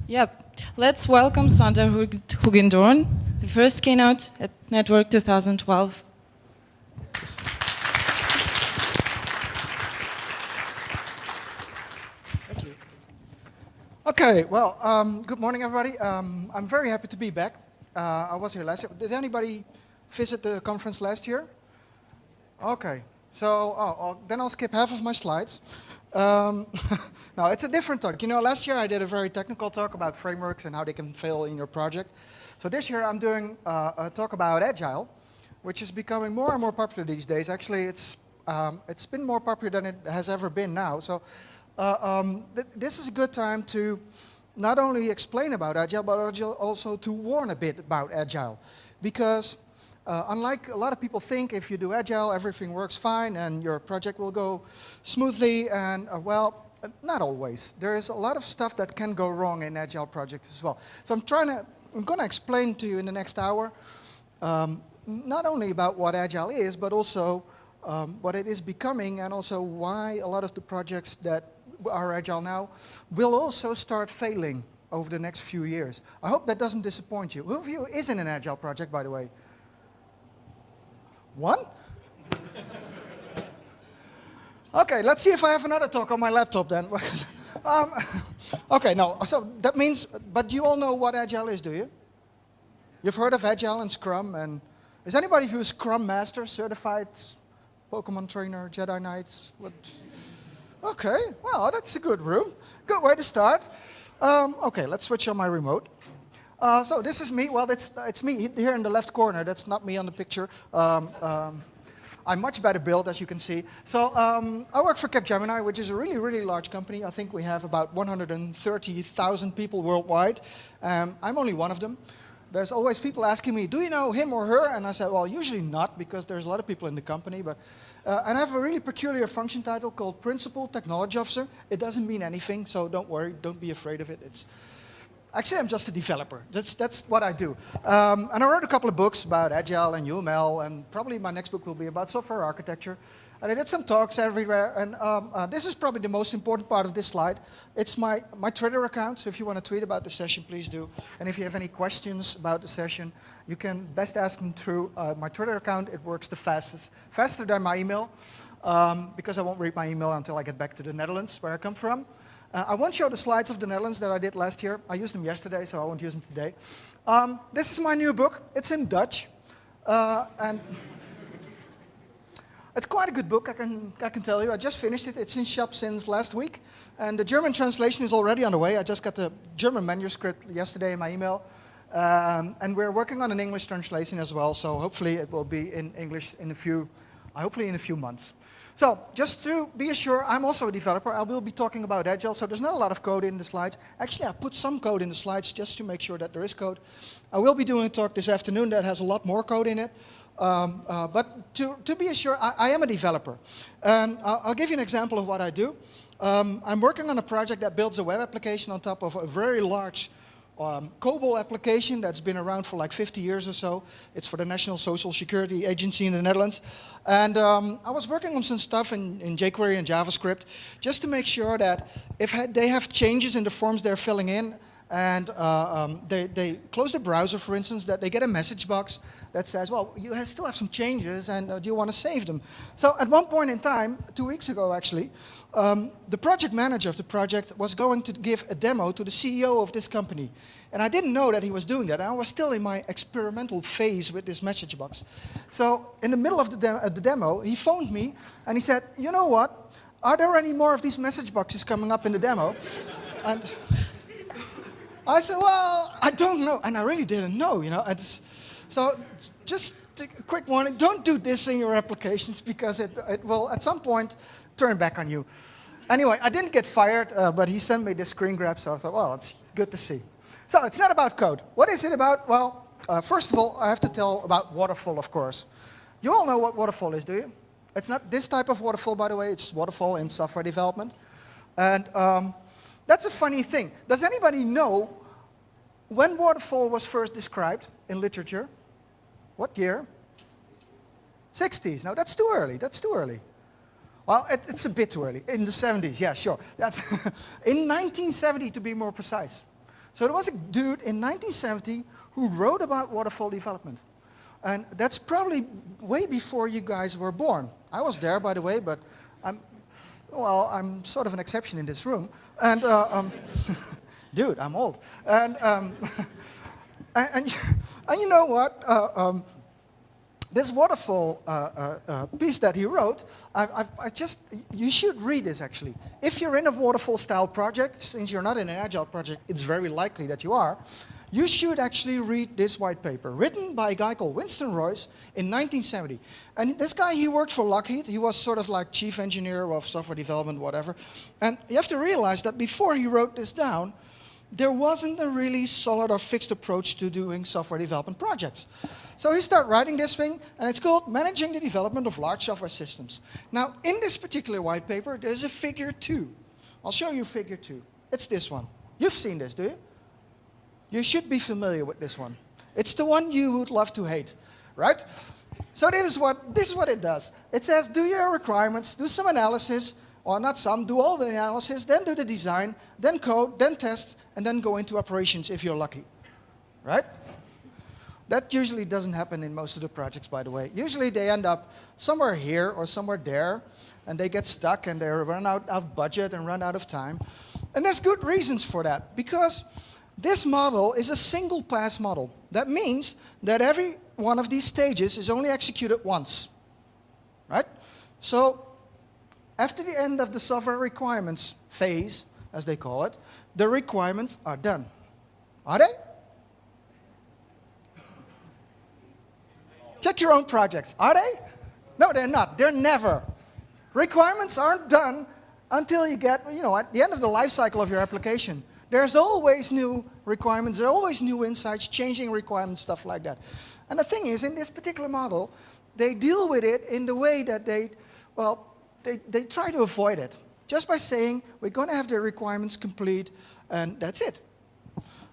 Yep. Let's welcome Sandra Hoogendoorn, the first keynote at Network 2012. Thank you. Okay, well, good morning, everybody. I'm very happy to be back. I was here last year. Did anybody visit the conference last year? Okay, so then I'll skip half of my slides. No, it's a different talk. You know, last year I did a very technical talk about frameworks and how they can fail in your project. So this year I'm doing a talk about Agile, which is becoming more and more popular these days. Actually, it's been more popular than it has ever been now. So this is a good time to not only explain about Agile, but also to warn a bit about Agile. Because unlike a lot of people think, if you do Agile, everything works fine and your project will go smoothly. And well, not always. There is a lot of stuff that can go wrong in Agile projects as well. So I'm going to explain to you in the next hour not only about what Agile is, but also what it is becoming, and also why a lot of the projects that are Agile now will also start failing over the next few years. I hope that doesn't disappoint you. Who of you is in an Agile project, by the way? One? Okay, let's see if I have another talk on my laptop then. Okay, no, so that means, but you all know what Agile is, do you? You've heard of Agile and Scrum, and is anybody who's Scrum Master, certified Pokemon trainer, Jedi Knights? What? Okay, well, that's a good room. Good way to start. Okay, let's switch on my remote. So this is me. Well, it's me here in the left corner. That's not me on the picture. I'm much better built, as you can see. So I work for Capgemini, which is a really, really large company. I think we have about 130,000 people worldwide. I'm only one of them. There's always people asking me, do you know him or her? And I said, well, usually not, because there's a lot of people in the company. But and I have a really peculiar function title called Principal Technology Officer. It doesn't mean anything, so don't worry, don't be afraid of it. Actually, I'm just a developer. That's what I do. And I wrote a couple of books about Agile and UML, and probably my next book will be about software architecture. And I did some talks everywhere, and this is probably the most important part of this slide. It's my Twitter account, so if you want to tweet about the session, please do. And if you have any questions about the session, you can best ask them through my Twitter account. It works the fastest, faster than my email, because I won't read my email until I get back to the Netherlands, where I come from. I won't show the slides of the Netherlands that I did last year. I used them yesterday, so I won't use them today. This is my new book. It's in Dutch. And it's quite a good book, I can tell you. I just finished it. It's in shop since last week. And the German translation is already on the way. I just got the German manuscript yesterday in my email. And we're working on an English translation as well, so hopefully it will be in English hopefully in a few months. So, just to be assured, I'm also a developer. I will be talking about Agile, so there's not a lot of code in the slides. Actually, I put some code in the slides just to make sure that there is code. I will be doing a talk this afternoon that has a lot more code in it. But to be assured, I am a developer. I'll give you an example of what I do. I'm working on a project that builds a web application on top of a very large COBOL application that's been around for like 50 years or so. It's for the National Social Security Agency in the Netherlands. And I was working on some stuff in jQuery and JavaScript just to make sure that if they have changes in the forms they're filling in, and they close the browser, for instance, that they get a message box that says, well, you still have some changes, and do you want to save them? So at one point in time, 2 weeks ago actually, the project manager of the project was going to give a demo to the CEO of this company. And I didn't know that he was doing that. I was still in my experimental phase with this message box. So in the middle of the demo, he phoned me, and he said, you know what? Are there any more of these message boxes coming up in the demo? And I said, well, I don't know. And I really didn't know, you know. So just a quick warning, don't do this in your applications, because it will at some point turn back on you. Anyway, I didn't get fired, but he sent me this screen grab, so I thought, well, it's good to see. So it's not about code. What is it about? Well, first of all, I have to tell about Waterfall, of course. You all know what Waterfall is, do you? It's not this type of Waterfall, by the way. It's Waterfall in software development. And that's a funny thing. Does anybody know when Waterfall was first described in literature? What year? 60s. No, that's too early. That's too early. Well, it's a bit too early. In the 70s, yeah, sure. That's in 1970, to be more precise. So there was a dude in 1970 who wrote about waterfall development. And that's probably way before you guys were born. I was there, by the way, but I'm sort of an exception in this room. And dude, I'm old. And you know what? This waterfall piece that he wrote, you should read this actually. If you're in a waterfall style project, since you're not in an agile project, it's very likely that you are, you should actually read this white paper, written by a guy called Winston Royce in 1970. And this guy, he worked for Lockheed. He was sort of like chief engineer of software development, whatever. And you have to realize that before he wrote this down, there wasn't a really solid or fixed approach to doing software development projects. So he started writing this thing, and it's called Managing the Development of Large Software Systems. Now, in this particular white paper, there's a figure 2. I'll show you figure 2. It's this one. You've seen this, do you? You should be familiar with this one. It's the one you would love to hate, right? So this is what it does. It says, do your requirements, do some analysis, or not some, do all the analysis, then do the design, then code, then test, and then go into operations if you're lucky, right? That usually doesn't happen in most of the projects, by the way. Usually they end up somewhere here or somewhere there, and they get stuck and they run out of budget and run out of time. And there's good reasons for that, because this model is a single pass model. That means that every one of these stages is only executed once, right? So after the end of the software requirements phase, as they call it, the requirements are done. Are they? Check your own projects. Are they? No, they're not. They're never. Requirements aren't done until you get, at the end of the life cycle of your application. There's always new requirements, there are always new insights, changing requirements, stuff like that. And the thing is, in this particular model, they deal with it in the way that they try to avoid it. Just by saying, we're going to have the requirements complete, and that's it.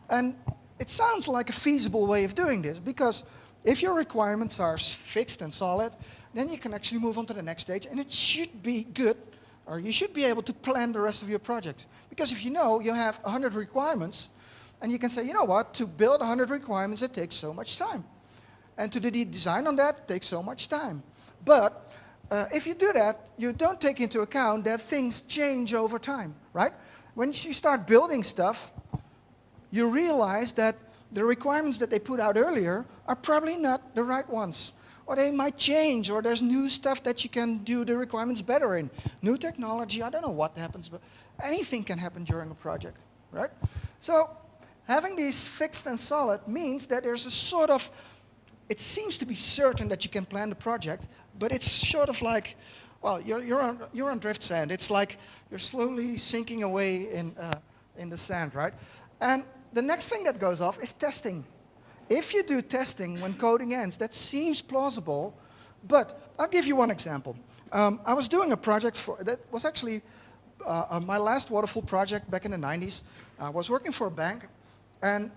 And it sounds like a feasible way of doing this, because if your requirements are fixed and solid, then you can actually move on to the next stage, and it should be good, or you should be able to plan the rest of your project. Because if you have 100 requirements, and you can say, you know what, to build 100 requirements, it takes so much time. And to do the design on that, it takes so much time. But if you do that, you don't take into account that things change over time, right? When you start building stuff, you realize that the requirements that they put out earlier are probably not the right ones. Or they might change, or there's new stuff that you can do the requirements better in. New technology, I don't know what happens, but anything can happen during a project, right? So having these fixed and solid means that there's a sort of, it seems to be certain that you can plan the project, but it's sort of like, well, you're on drift sand. It's like you're slowly sinking away in the sand, right? And the next thing that goes off is testing. If you do testing when coding ends, that seems plausible, but I'll give you one example. I was doing a project that was actually my last Waterfall project back in the 90s. I was working for a bank, and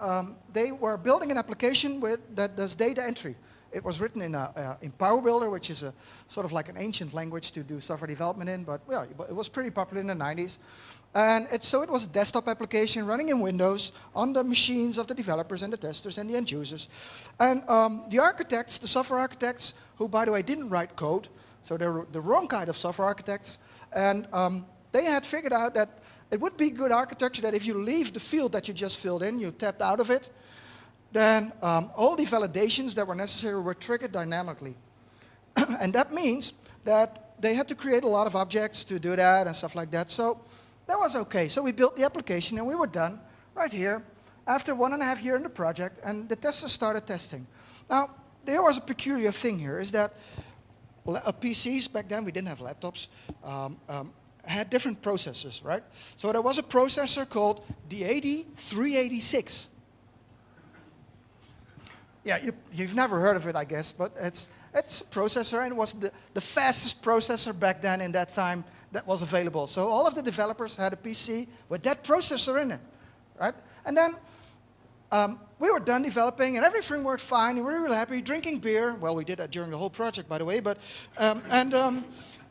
they were building an application that does data entry. It was written in Power Builder, which is a sort of like an ancient language to do software development in, but well, it was pretty popular in the 90s. And so it was a desktop application running in Windows on the machines of the developers and the testers and the end users. And the architects, the software architects, who by the way didn't write code, so they're the wrong kind of software architects, and they had figured out that it would be good architecture that if you leave the field that you just filled in, you tapped out of it, then all the validations that were necessary were triggered dynamically. And that means that they had to create a lot of objects to do that and stuff like that. So that was okay. So we built the application and we were done right here after 1.5 years in the project, and the testers started testing. Now, there was a peculiar thing here, is that PCs back then, we didn't have laptops, had different processors, right? So there was a processor called the 8386. Yeah, you've never heard of it, I guess, but it's a processor, and it was the fastest processor back then in that time that was available. So all of the developers had a PC with that processor in it, right? And then we were done developing, and everything worked fine, and we were really happy, drinking beer. Well, we did that during the whole project, by the way, but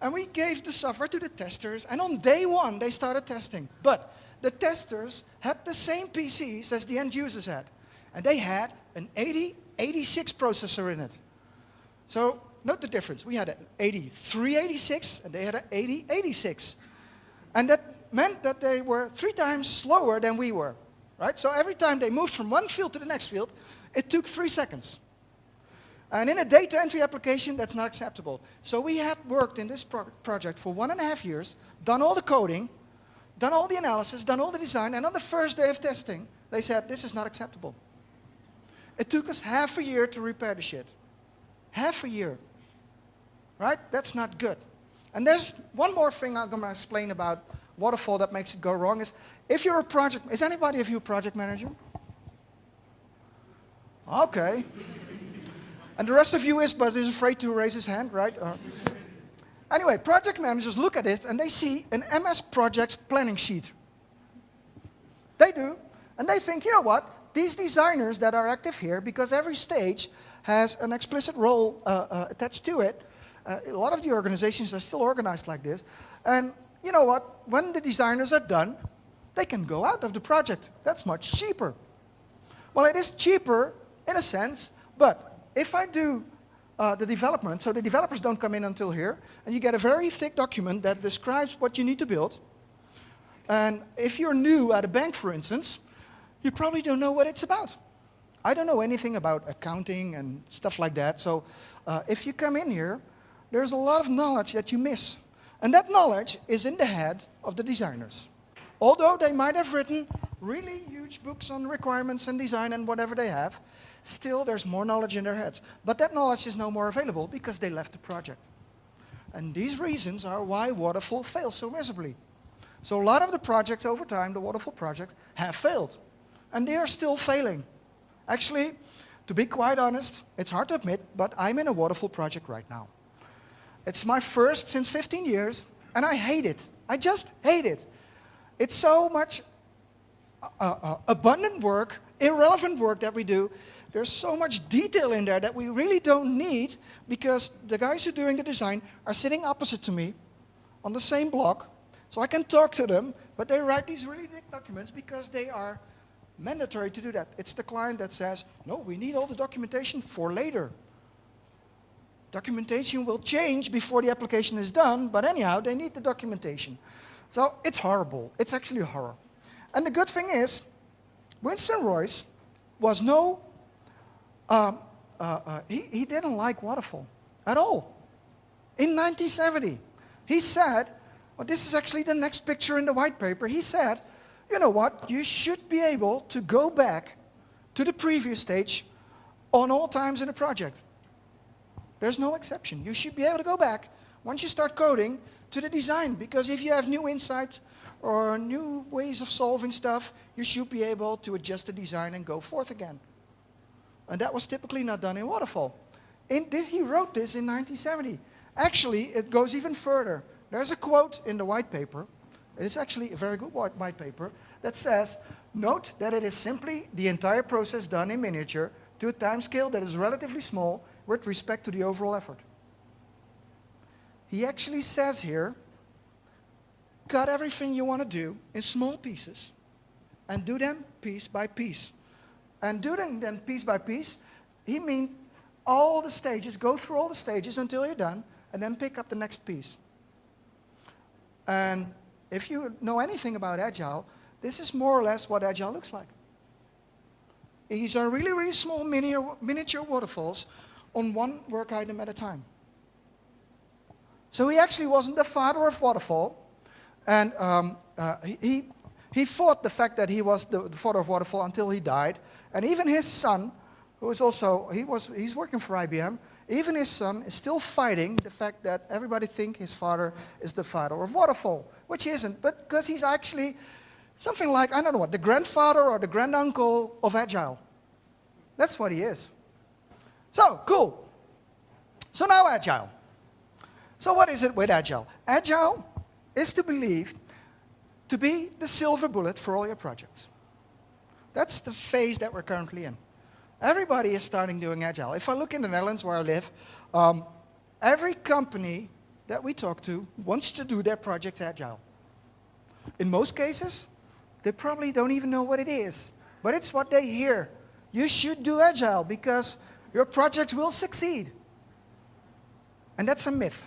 and we gave the software to the testers, and on day one, they started testing. But the testers had the same PCs as the end users had. And they had an 8086 processor in it. So note the difference. We had an 8386 and they had an 8086. And that meant that they were 3 times slower than we were. Right? So every time they moved from one field to the next field, it took 3 seconds. And in a data entry application, that's not acceptable. So we had worked in this project for 1.5 years, done all the coding, done all the analysis, done all the design, and on the first day of testing, they said, this is not acceptable. It took us half a year to repair the shit. Half a year. Right? That's not good. And there's one more thing I'm going to explain about Waterfall that makes it go wrong is, if you're a project, is anybody of you a project manager? Okay. And the rest of you is, but is afraid to raise his hand, right? Anyway, project managers look at it and they see an MS Projects planning sheet. They do. And they think, you know what? These designers that are active here, because every stage has an explicit role attached to it, a lot of the organizations are still organized like this. And you know what? When the designers are done, they can go out of the project. That's much cheaper. Well, it is cheaper in a sense, but if I do the development, so the developers don't come in until here, and you get a very thick document that describes what you need to build. And if you're new at a bank, for instance, you probably don't know what it's about. I don't know anything about accounting and stuff like that. So if you come in here, there's a lot of knowledge that you miss. And that knowledge is in the head of the designers. Although they might have written really huge books on requirements and design and whatever they have, still there's more knowledge in their heads. But that knowledge is no more available because they left the project. And these reasons are why Waterfall fails so miserably. So a lot of the projects over time, the Waterfall project, have failed. And they are still failing. Actually, to be quite honest, it's hard to admit, but I'm in a Waterfall project right now. It's my first since 15 years, and I hate it. I just hate it. It's so much abundant work, irrelevant work that we do. There's so much detail in there that we really don't need, because the guys who are doing the design are sitting opposite to me on the same block, so I can talk to them, but they write these really big documents because they are mandatory to do that. It's the client that says, no, we need all the documentation for later. Documentation will change before the application is done, but anyhow, they need the documentation. So it's horrible. It's actually horror. And the good thing is, Winston Royce was he didn't like Waterfall at all. In 1970, he said, well, this is actually the next picture in the white paper. He said, you know what, you should be able to go back to the previous stage on all times in a project. There's no exception. You should be able to go back, once you start coding, to the design. Because if you have new insights or new ways of solving stuff, you should be able to adjust the design and go forth again. And that was typically not done in Waterfall. He wrote this in 1970. Actually, it goes even further. There's a quote in the white paper. It's actually a very good white paper that says, note that it is simply the entire process done in miniature to a time scale that is relatively small with respect to the overall effort. He actually says here, cut everything you want to do in small pieces and do them piece by piece. And doing them piece by piece, he means all the stages, go through all the stages until you're done, and then pick up the next piece. And if you know anything about Agile, this is more or less what Agile looks like. These are really, really small miniature waterfalls on one work item at a time. So he actually wasn't the father of Waterfall, and he fought the fact that he was the father of Waterfall until he died. And even his son, who is also, he's working for IBM, even his son is still fighting the fact that everybody think his father is the father of Waterfall, which he isn't, but because he's actually something like, I don't know what, the grandfather or the granduncle of Agile. That's what he is. So, cool. So now Agile. So what is it with Agile? Agile is to be the silver bullet for all your projects. That's the phase that we're currently in. Everybody is starting doing Agile. If I look in the Netherlands where I live, every company that we talk to wants to do their projects Agile. In most cases, They probably don't even know what it is, but it's what they hear. You should do Agile because your project will succeed. And that's a myth.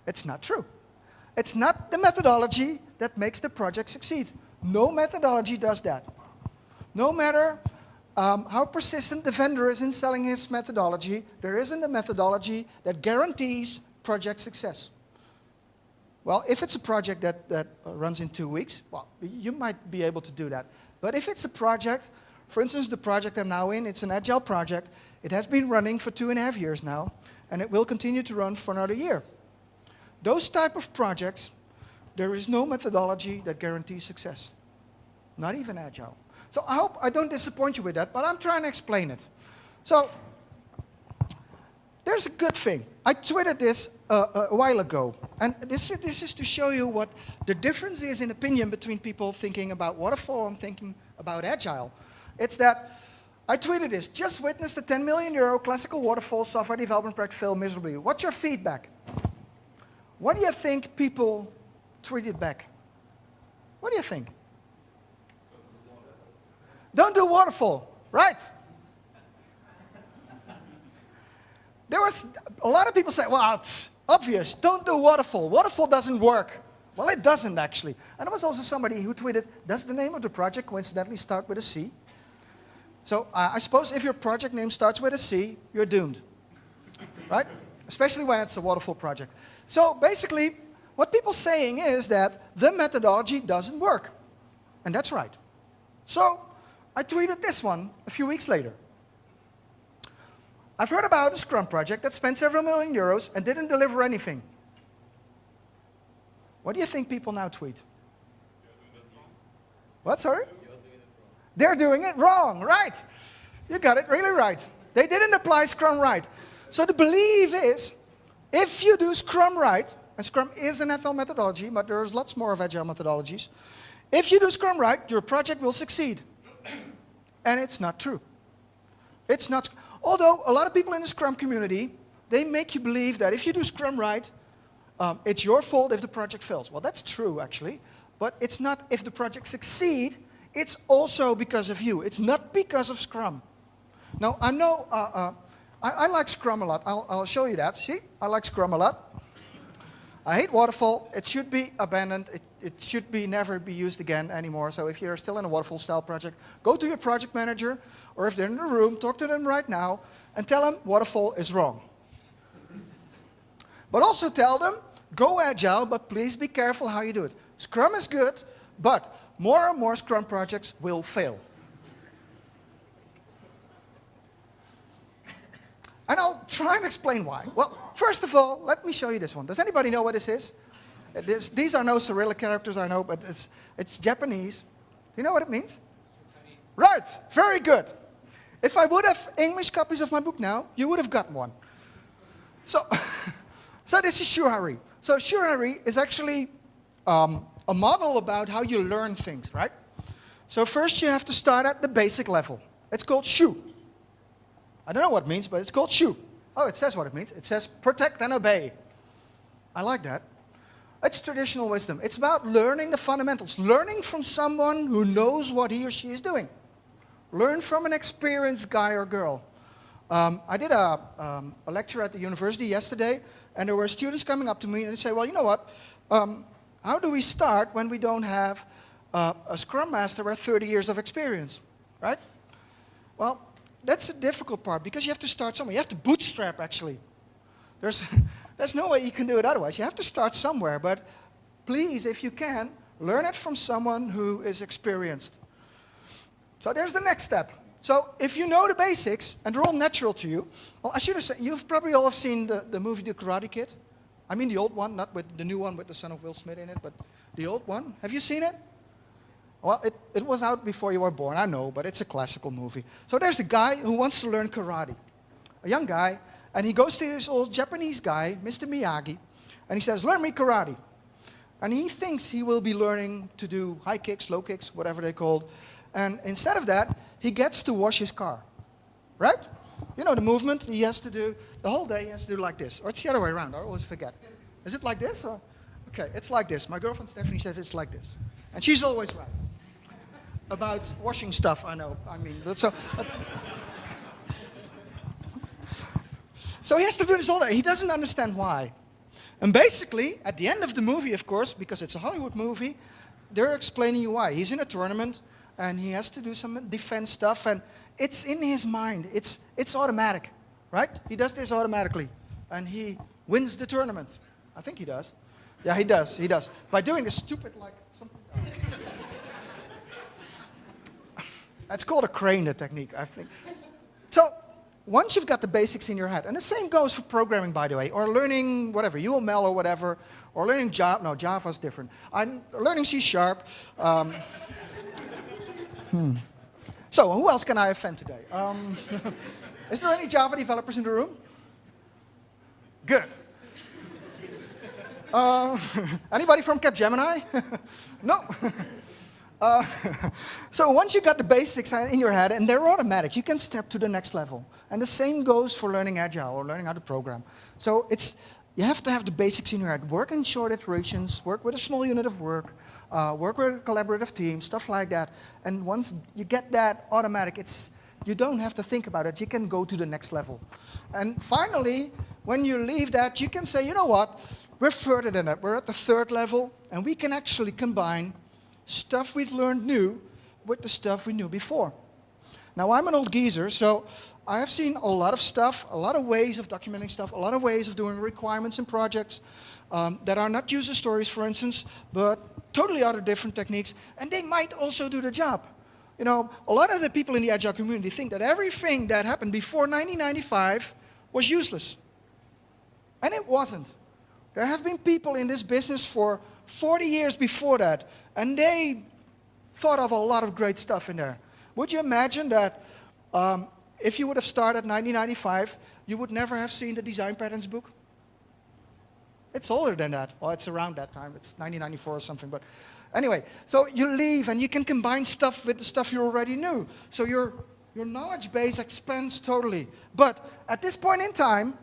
It's not true. It's not the methodology that makes the project succeed. No methodology does that. No matter how persistent the vendor is in selling his methodology, there isn't a methodology that guarantees project success. Well, if it's a project that runs in 2 weeks, well, you might be able to do that. But if it's a project, for instance, the project I'm now in, it's an Agile project. It has been running for 2.5 years now, and it will continue to run for another year. Those type of projects, there is no methodology that guarantees success. Not even Agile. So I hope I don't disappoint you with that, but I'm trying to explain it. So there's a good thing. I tweeted this a while ago, and this is to show you what the difference is in opinion between people thinking about Waterfall and thinking about Agile. It's that I tweeted this: just witnessed a 10 million euro classical Waterfall software development project fail miserably. What's your feedback? What do you think people tweeted back? What do you think? Don't do Waterfall, right? There was a lot of people say, well, it's obvious, don't do Waterfall. Waterfall doesn't work. Well, it doesn't actually. And there was also somebody who tweeted, does the name of the project coincidentally start with a C? So I suppose if your project name starts with a C, you're doomed, right? Especially when it's a Waterfall project. So basically, what people are saying is that the methodology doesn't work. And that's right. So I tweeted this one a few weeks later. I've heard about a Scrum project that spent several million euros and didn't deliver anything. What do you think people now tweet? What, sorry? They're doing it wrong, right? You got it really right. They didn't apply Scrum right. So the belief is, if you do Scrum right, and Scrum is an agile methodology, but there's lots more of agile methodologies. If you do Scrum right, your project will succeed. And it's not true. It's not. Although a lot of people in the Scrum community, they make you believe that if you do Scrum right, it's your fault if the project fails. Well, that's true, actually. But it's not if the project succeeds, it's also because of you. It's not because of Scrum. Now, I know I like Scrum a lot. I'll show you that. See, I like Scrum a lot. I hate Waterfall. It should be abandoned. It should be never be used again anymore. So if you're still in a Waterfall style project, go to your project manager, or if they're in the room, talk to them right now and tell them Waterfall is wrong. But also tell them, go Agile, but please be careful how you do it. Scrum is good, but more and more Scrum projects will fail. And I'll try and explain why. Well, first of all, let me show you this one. Does anybody know what this is? These are no Cyrillic characters, I know, but it's Japanese. Do you know what it means? Right, very good. If I would have English copies of my book now, you would have gotten one. So, so this is Shuhari. So Shuhari is actually a model about how you learn things, right? So first you have to start at the basic level. It's called Shu. I don't know what it means, but it's called Shu. Oh, it says what it means. It says protect and obey. I like that. It's traditional wisdom. It's about learning the fundamentals. Learning from someone who knows what he or she is doing. Learn from an experienced guy or girl. I did a lecture at the university yesterday, and there were students coming up to me and they say, well, you know what? How do we start when we don't have a Scrum Master with 30 years of experience, right? Well, that's a difficult part because you have to start somewhere. You have to bootstrap, actually. There's no way you can do it otherwise. You have to start somewhere, but please, if you can, learn it from someone who is experienced. So there's the next step. So if you know the basics, and they're all natural to you, well, I should have said, you've probably all have seen the movie The Karate Kid. I mean the old one, not with the new one with the son of Will Smith in it, but the old one. Have you seen it? Well, it was out before you were born, I know, but it's a classical movie. So there's a guy who wants to learn karate, a young guy, and he goes to this old Japanese guy, Mr. Miyagi, and he says, learn me karate. And he thinks he will be learning to do high kicks, low kicks, whatever they're called. And instead of that, he gets to wash his car, right? You know the movement he has to do, the whole day he has to do like this. Or it's the other way around, I always forget. Is it like this? Or? Okay, it's like this. My girlfriend Stephanie says it's like this. And she's always right. about washing stuff. I know. I mean, so he has to do this all day. He doesn't understand why. And basically, at the end of the movie, of course, because it's a Hollywood movie, they're explaining you why. He's in a tournament, and he has to do some defense stuff, and it's in his mind. It's automatic, right? He does this automatically, and he wins the tournament. I think he does. Yeah, he does. He does. By doing this stupid, like, something. That's called a crane technique, I think. So once you've got the basics in your head, and the same goes for programming, by the way, or learning whatever, UML or whatever, or learning Java. No, Java's different. I'm learning C#. So who else can I offend today? Is there any Java developers in the room? Good. Anybody from Capgemini? No. So once you got the basics in your head, and they're automatic, you can step to the next level. And the same goes for learning Agile or learning how to program. So you have to have the basics in your head. Work in short iterations, work with a small unit of work, work with a collaborative team, stuff like that. And once you get that automatic, you don't have to think about it. You can go to the next level. And finally, when you leave that, you can say, you know what? We're further than that. We're at the third level, and we can actually combine stuff we've learned new with the stuff we knew before. Now, I'm an old geezer, so I have seen a lot of stuff, a lot of ways of documenting stuff, a lot of ways of doing requirements and projects that are not user stories, for instance, but totally other different techniques, and they might also do the job. You know, a lot of the people in the Agile community think that everything that happened before 1995 was useless. And it wasn't. There have been people in this business for 40 years before that, and they thought of a lot of great stuff in there. Would you imagine that if you would have started 1995, you would never have seen the Design Patterns book? It's older than that. Well, it's around that time. It's 1994 or something. But anyway, so you leave, and you can combine stuff with the stuff you already knew. So your knowledge base expands totally. But at this point in time,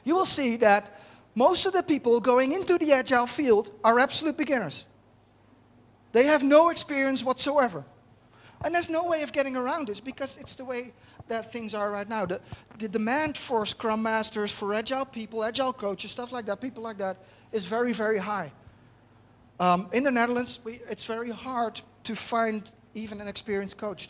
you will see that most of the people going into the Agile field are absolute beginners. They have no experience whatsoever. And there's no way of getting around this because it's the way that things are right now. The demand for Scrum Masters, for Agile people, Agile coaches, stuff like that, people like that, is very, very high. In the Netherlands, it's very hard to find even an experienced coach.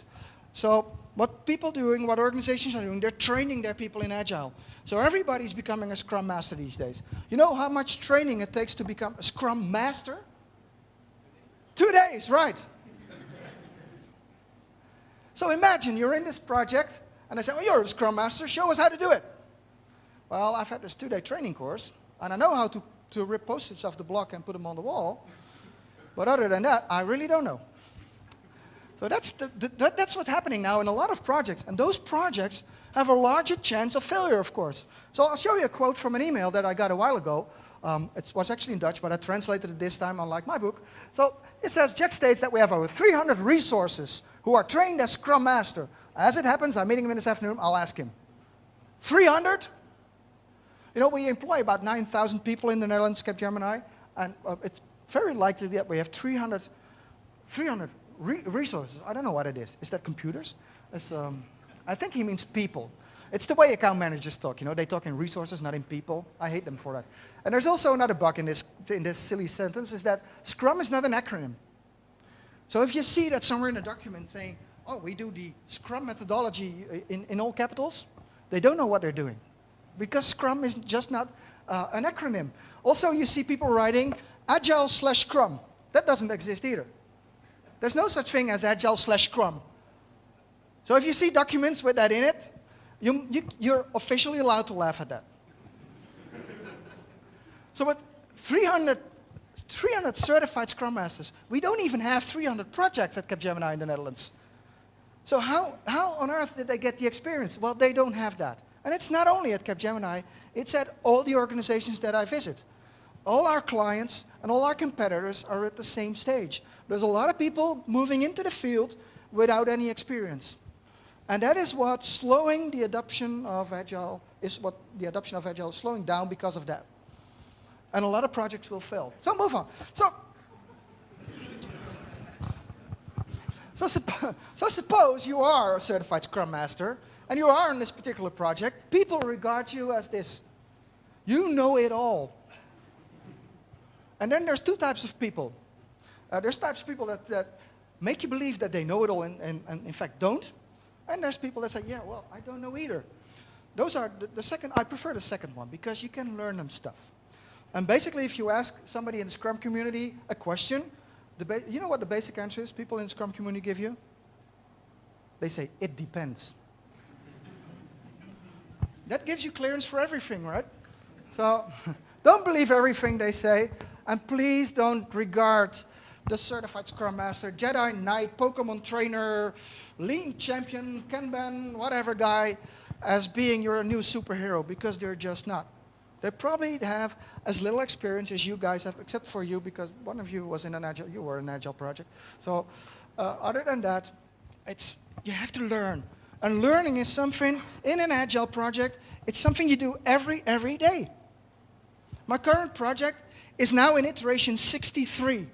So what people are doing, what organizations are doing, they're training their people in Agile. So everybody's becoming a Scrum Master these days. You know how much training it takes to become a Scrum Master? 2 days, right. So imagine you're in this project, and I say, oh, you're a Scrum Master, show us how to do it. Well, I've had this 2-day training course, and I know how to rip Post-its off the block and put them on the wall. But other than that, I really don't know. So that's what's happening now in a lot of projects. And those projects have a larger chance of failure, of course. So I'll show you a quote from an email that I got a while ago. It was actually in Dutch, but I translated it this time, unlike my book. So it says, Jack states that we have over 300 resources who are trained as Scrum Master. As it happens, I'm meeting him in this afternoon, I'll ask him. 300? You know, we employ about 9,000 people in the Netherlands, Capgemini, and it's very likely that we have 300 resources. I don't know what it is. Is that computers? I think he means people. It's the way account managers talk. You know, they talk in resources, not in people. I hate them for that. And there's also another bug in this silly sentence, is that Scrum is not an acronym. So if you see that somewhere in a document saying, oh, we do the Scrum methodology in all capitals, they don't know what they're doing. Because Scrum is just not an acronym. Also, you see people writing Agile/Scrum. That doesn't exist either. There's no such thing as Agile/Scrum. So if you see documents with that in it, you're officially allowed to laugh at that. So with 300 certified Scrum Masters, we don't even have 300 projects at Capgemini in the Netherlands. So how on earth did they get the experience? Well, they don't have that. And it's not only at Capgemini, it's at all the organizations that I visit. All our clients and all our competitors are at the same stage. There's a lot of people moving into the field without any experience. And that is what's slowing the adoption of Agile, is slowing down because of that. And a lot of projects will fail. So move on. So So suppose you are a certified Scrum Master, and you are in this particular project. People regard you as this. You know it all. And then there's two types of people. There's types of people that make you believe that they know it all and in fact don't. And there's people that say, yeah, well, I don't know either. Those are the second. I prefer the second one because you can learn them stuff. And basically, if you ask somebody in the Scrum community a question, you know what the basic answer is people in the Scrum community give you? They say, it depends. That gives you clearance for everything, right? So don't believe everything they say. And please don't regard the certified Scrum Master, Jedi Knight, Pokemon trainer, Lean champion, Kanban, whatever guy as being your new superhero, because they're just not. They probably have as little experience as you guys have, except for you, because one of you was in an agile, you were in an agile project. So other than that, you have to learn. And learning is something in an agile project, it's something you do every day. My current project is now in iteration 63.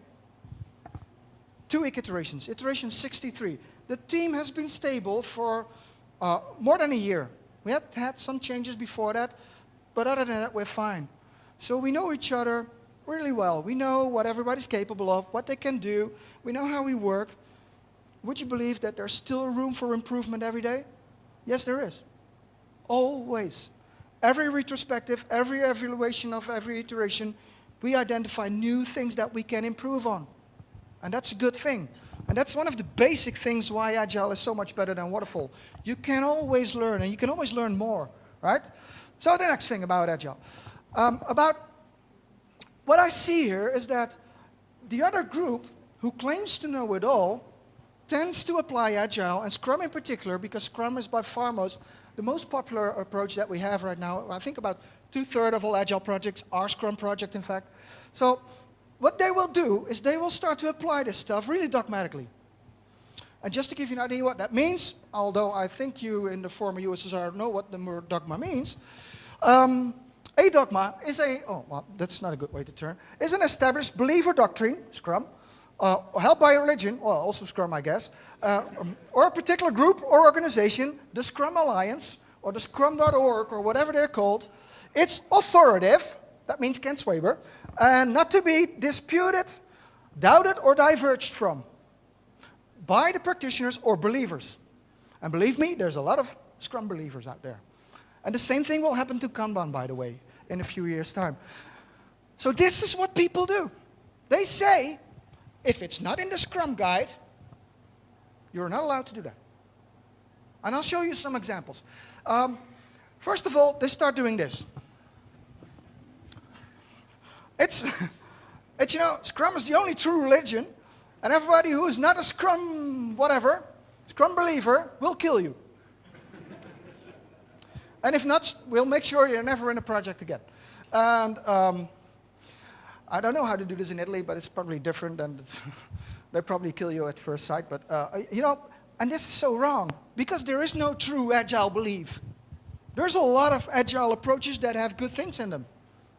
2 iterations, iteration 63. The team has been stable for more than a year. We had some changes before that, but other than that, we're fine. So we know each other really well. We know what everybody's capable of, what they can do. We know how we work. Would you believe that there's still room for improvement every day? Yes, there is. Always. Every retrospective, every evaluation of every iteration, we identify new things that we can improve on. And that's a good thing. And that's one of the basic things why Agile is so much better than Waterfall. You can always learn, and you can always learn more, right? So the next thing about Agile. About what I see here is that the other group who claims to know it all tends to apply Agile, and Scrum in particular, because Scrum is by far the most popular approach that we have right now. I think about 2/3 of all Agile projects are Scrum projects, in fact. So what they will do is they will start to apply this stuff really dogmatically. And just to give you an idea what that means, although I think you in the former USSR know what the word dogma means, a dogma is that's not a good way to turn, is an established belief or doctrine, Scrum, held by a religion, well, also Scrum, I guess, or a particular group or organization, the Scrum Alliance, or the Scrum.org, or whatever they're called. It's authoritative, that means can't waver, and not to be disputed, doubted, or diverged from by the practitioners or believers. And believe me, there's a lot of Scrum believers out there. And the same thing will happen to Kanban, by the way, in a few years' time. So this is what people do. They say, if it's not in the Scrum guide, you're not allowed to do that. And I'll show you some examples. First of all, they start doing this. It's Scrum is the only true religion, and everybody who is not a Scrum Scrum believer, will kill you. And if not, we'll make sure you're never in a project again. And I don't know how to do this in Italy, but it's probably different, and they probably kill you at first sight. But, and this is so wrong, because there is no true Agile belief. There's a lot of Agile approaches that have good things in them.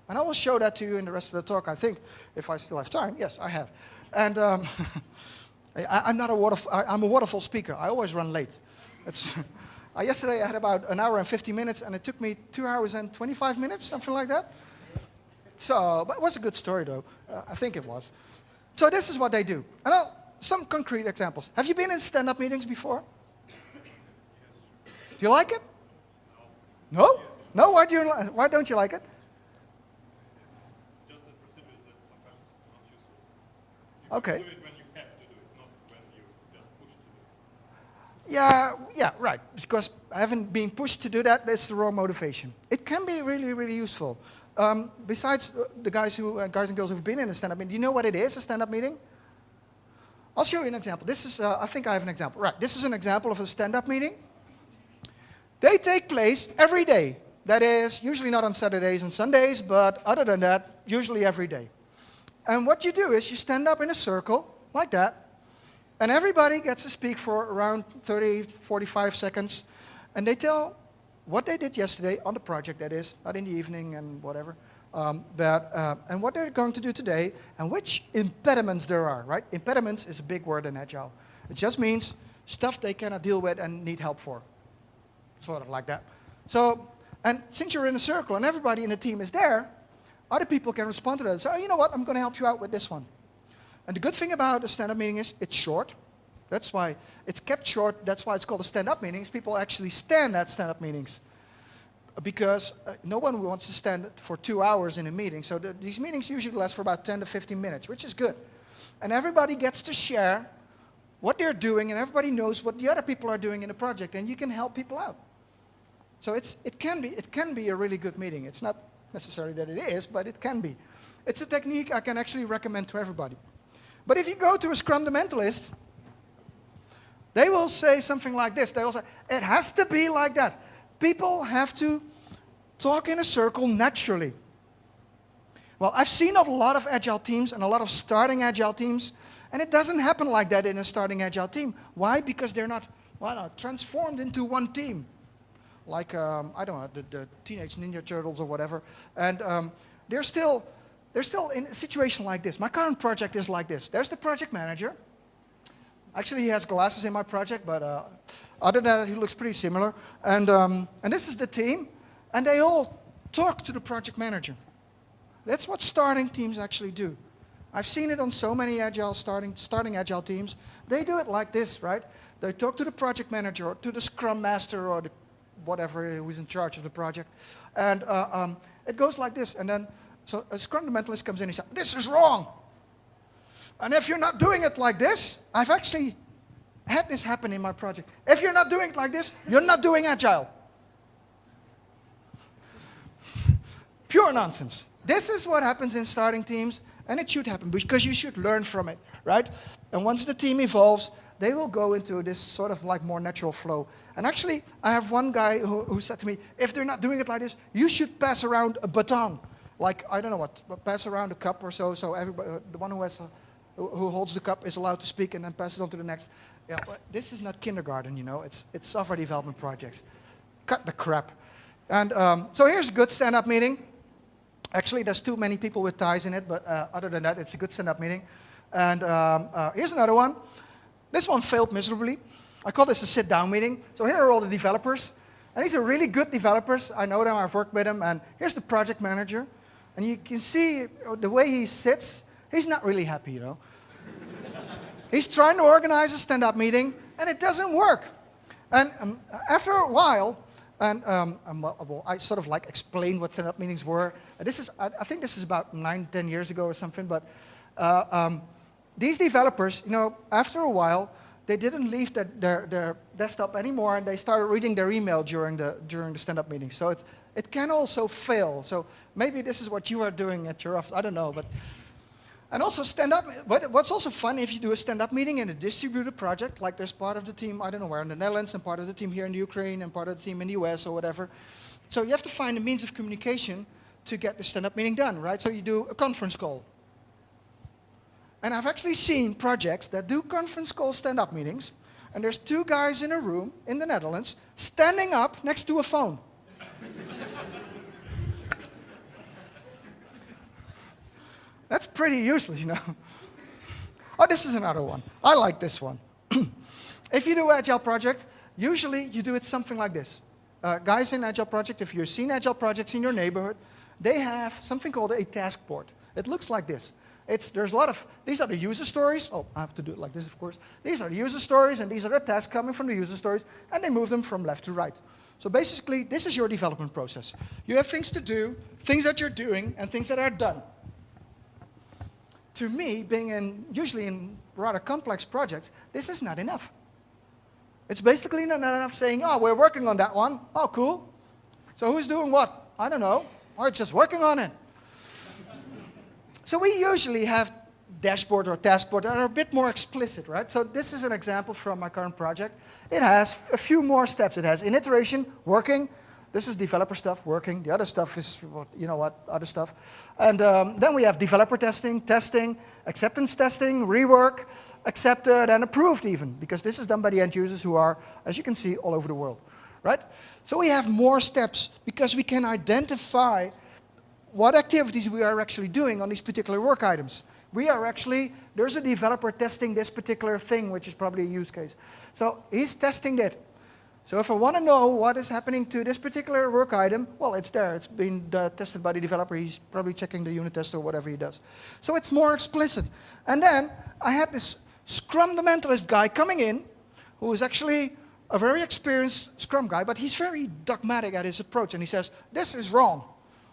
And I will show that to you in the rest of the talk, I think, if I still have time. Yes, I have. And I'm a Waterfall speaker. I always run late. Yesterday I had about an hour and 50 minutes, and it took me 2 hours and 25 minutes, something like that. So, but it was a good story, though. I think it was. So this is what they do. And some concrete examples. Have you been in stand-up meetings before? Do you like it? No? No? Why don't you like it? Okay. Do it when you have to do it, not when you just push to do it. Yeah, right. Because I haven't been pushed to do that, that's the wrong motivation. It can be really, really useful. Besides the guys and girls who've been in a stand-up meeting, do you know what it is, a stand-up meeting? I'll show you an example. This is, I think I have an example. Right, this is an example of a stand-up meeting. They take place every day. That is, usually not on Saturdays and Sundays, but other than that, usually every day. And what you do is you stand up in a circle, like that, and everybody gets to speak for around 30, 45 seconds, and they tell what they did yesterday on the project, that is, not in the evening and whatever, and what they're going to do today, and which impediments there are, right? Impediments is a big word in Agile. It just means stuff they cannot deal with and need help for. Sort of like that. So, and since you're in a circle and everybody in the team is there, other people can respond to that and say, oh, you know what, I'm going to help you out with this one. And the good thing about a stand-up meeting is it's short. That's why it's kept short. That's why it's called a stand-up meetings. People actually stand at stand-up meetings because no one wants to stand for 2 hours in a meeting. So these meetings usually last for about 10 to 15 minutes, which is good. And everybody gets to share what they're doing, and everybody knows what the other people are doing in the project, and you can help people out. So it can be a really good meeting. It's not necessarily that it is, but it can be. It's a technique I can actually recommend to everybody. But if you go to a Scrumdimentalist, they will say something like this. They will say, it has to be like that. People have to talk in a circle naturally. Well, I've seen a lot of agile teams and a lot of starting agile teams, and it doesn't happen like that in a starting agile team. Why? Because they're not transformed into one team. Like, I don't know, the Teenage Ninja Turtles or whatever. And they're still in a situation like this. My current project is like this. There's the project manager. Actually, he has glasses in my project, but other than that, he looks pretty similar. And this is the team, and they all talk to the project manager. That's what starting teams actually do. I've seen it on so many agile starting agile teams. They do it like this, right? They talk to the project manager or to the scrum master or the whatever who's in charge of the project. And it goes like this. And then so a Scrumdimentalist comes in and says, this is wrong. And if you're not doing it like this, I've actually had this happen in my project. If you're not doing it like this, you're not doing agile. Pure nonsense. This is what happens in starting teams, and it should happen because you should learn from it, right? And once the team evolves, they will go into this sort of like more natural flow. And actually, I have one guy who said to me, if they're not doing it like this, you should pass around a baton. Like, I don't know what, but pass around a cup or so everybody, the one who holds the cup is allowed to speak and then pass it on to the next. Yeah, but this is not kindergarten, you know. It's software development projects. Cut the crap. And so here's a good stand-up meeting. Actually, there's too many people with ties in it, but other than that, it's a good stand-up meeting. And here's another one. This one failed miserably. I call this a sit-down meeting. So here are all the developers. And these are really good developers. I know them, I've worked with them. And here's the project manager. And you can see the way he sits, he's not really happy, you know. He's trying to organize a stand-up meeting, and it doesn't work. And after a while, well, I sort of like explained what stand-up meetings were. I think this is about 9-10 years ago or something, but these developers, you know, after a while, they didn't leave their desktop anymore, and they started reading their email during the stand-up meeting. So it can also fail. So maybe this is what you are doing at your office. I don't know, but and also stand-up. What's also fun if you do a stand-up meeting in a distributed project, like there's part of the team, I don't know where, in the Netherlands, and part of the team here in the Ukraine, and part of the team in the US or whatever. So you have to find a means of communication to get the stand-up meeting done, right? So you do a conference call. And I've actually seen projects that do conference call stand-up meetings, and there's 2 guys in a room in the Netherlands standing up next to a phone. That's pretty useless, you know. Oh, this is another one. I like this one. If you do an Agile project, usually you do it something like this. Guys in Agile project, if you've seen Agile projects in your neighborhood, they have something called a task board. It looks like this. There's a lot of, these are the user stories. Oh, I have to do it like this, of course. These are the user stories, and these are the tasks coming from the user stories, and they move them from left to right. So basically, this is your development process. You have things to do, things that you're doing, and things that are done. To me, being usually in rather complex projects, this is not enough. It's basically not enough saying, oh, we're working on that one. Oh, cool. So who's doing what? I don't know. We're just working on it. So we usually have dashboard or task board that are a bit more explicit, right? So this is an example from my current project. It has a few more steps. It has in iteration, working. This is developer stuff, working. The other stuff is, you know what, other stuff. And then we have developer testing, acceptance testing, rework, accepted, and approved even, because this is done by the end users who are, as you can see, all over the world, right? So we have more steps because we can identify what activities we are actually doing on these particular work items. We are actually, there's a developer testing this particular thing, which is probably a use case. So he's testing that. So if I want to know what is happening to this particular work item, well, it's there. It's been tested by the developer. He's probably checking the unit test or whatever he does. So it's more explicit. And then I had this Scrum-fundamentalist guy coming in, who is actually a very experienced Scrum guy, but he's very dogmatic at his approach. And he says, this is wrong.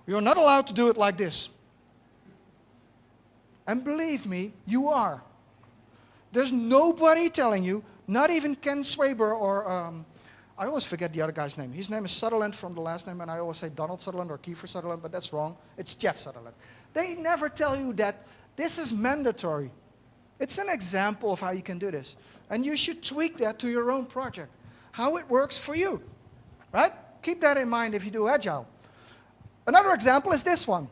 You're not allowed to do it like this. And believe me, you are. There's nobody telling you, not even Ken Swaber or, I always forget the other guy's name. His name is Sutherland from the last name, and I always say Donald Sutherland or Kiefer Sutherland, but that's wrong. It's Jeff Sutherland. They never tell you that this is mandatory. It's an example of how you can do this. And you should tweak that to your own project, how it works for you, right? Keep that in mind if you do Agile. Another example is this one.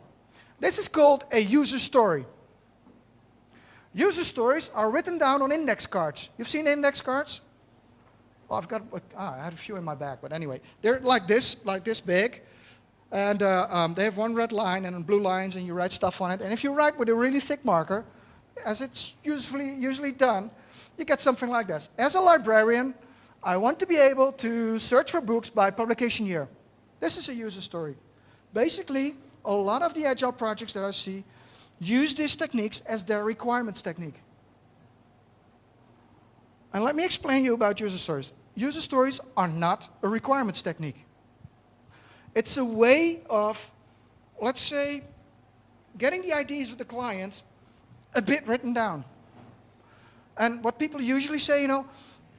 This is called a user story. User stories are written down on index cards. You've seen index cards? Well, I've got, I had a few in my bag, but anyway. They're like this big. And they have one red line and blue lines, and you write stuff on it. And if you write with a really thick marker, as it's usually done, you get something like this. As a librarian, I want to be able to search for books by publication year. This is a user story. Basically, a lot of the Agile projects that I see use these techniques as their requirements technique. And let me explain you about user stories. User stories are not a requirements technique. It's a way of, let's say, getting the ideas of the client a bit written down. And what people usually say,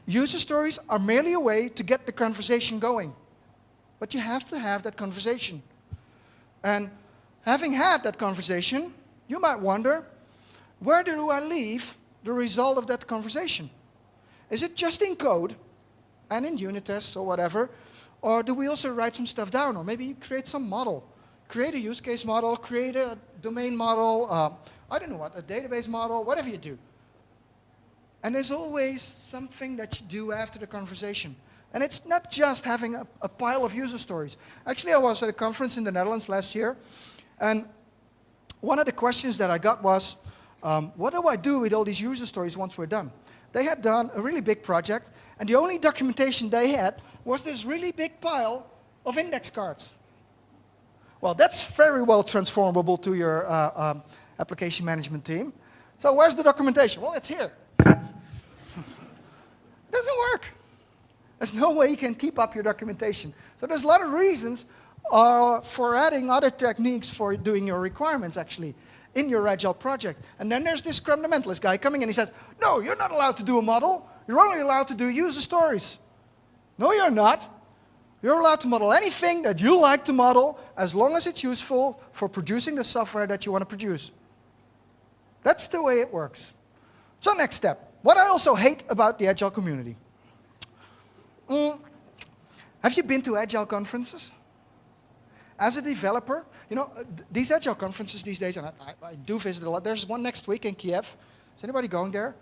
user stories are merely a way to get the conversation going. But you have to have that conversation. And having had that conversation, you might wonder, where do I leave the result of that conversation? Is it just in code and in unit tests or whatever? Or do we also write some stuff down? Or maybe create some model. Create a use case model, create a domain model, I don't know what, a database model, whatever you do. And there's always something that you do after the conversation. And it's not just having a pile of user stories. Actually, I was at a conference in the Netherlands last year, and one of the questions that I got was, what do I do with all these user stories once we're done? They had done a really big project, and the only documentation they had was this really big pile of index cards. Well, that's very well transformable to your application management team. So where's the documentation? Well, it's here. Doesn't work. There's no way you can keep up your documentation. So there's a lot of reasons for adding other techniques for doing your requirements, actually, in your Agile project. And then there's this Scrum-fundamentalist guy coming in, he says, no, you're not allowed to do a model. You're only allowed to do user stories. No, you're not. You're allowed to model anything that you like to model, as long as it's useful for producing the software that you want to produce. That's the way it works. So next step. What I also hate about the Agile community. Have you been to Agile conferences? As a developer, these Agile conferences these days, and I do visit a lot. There's one next week in Kiev. Is anybody going there?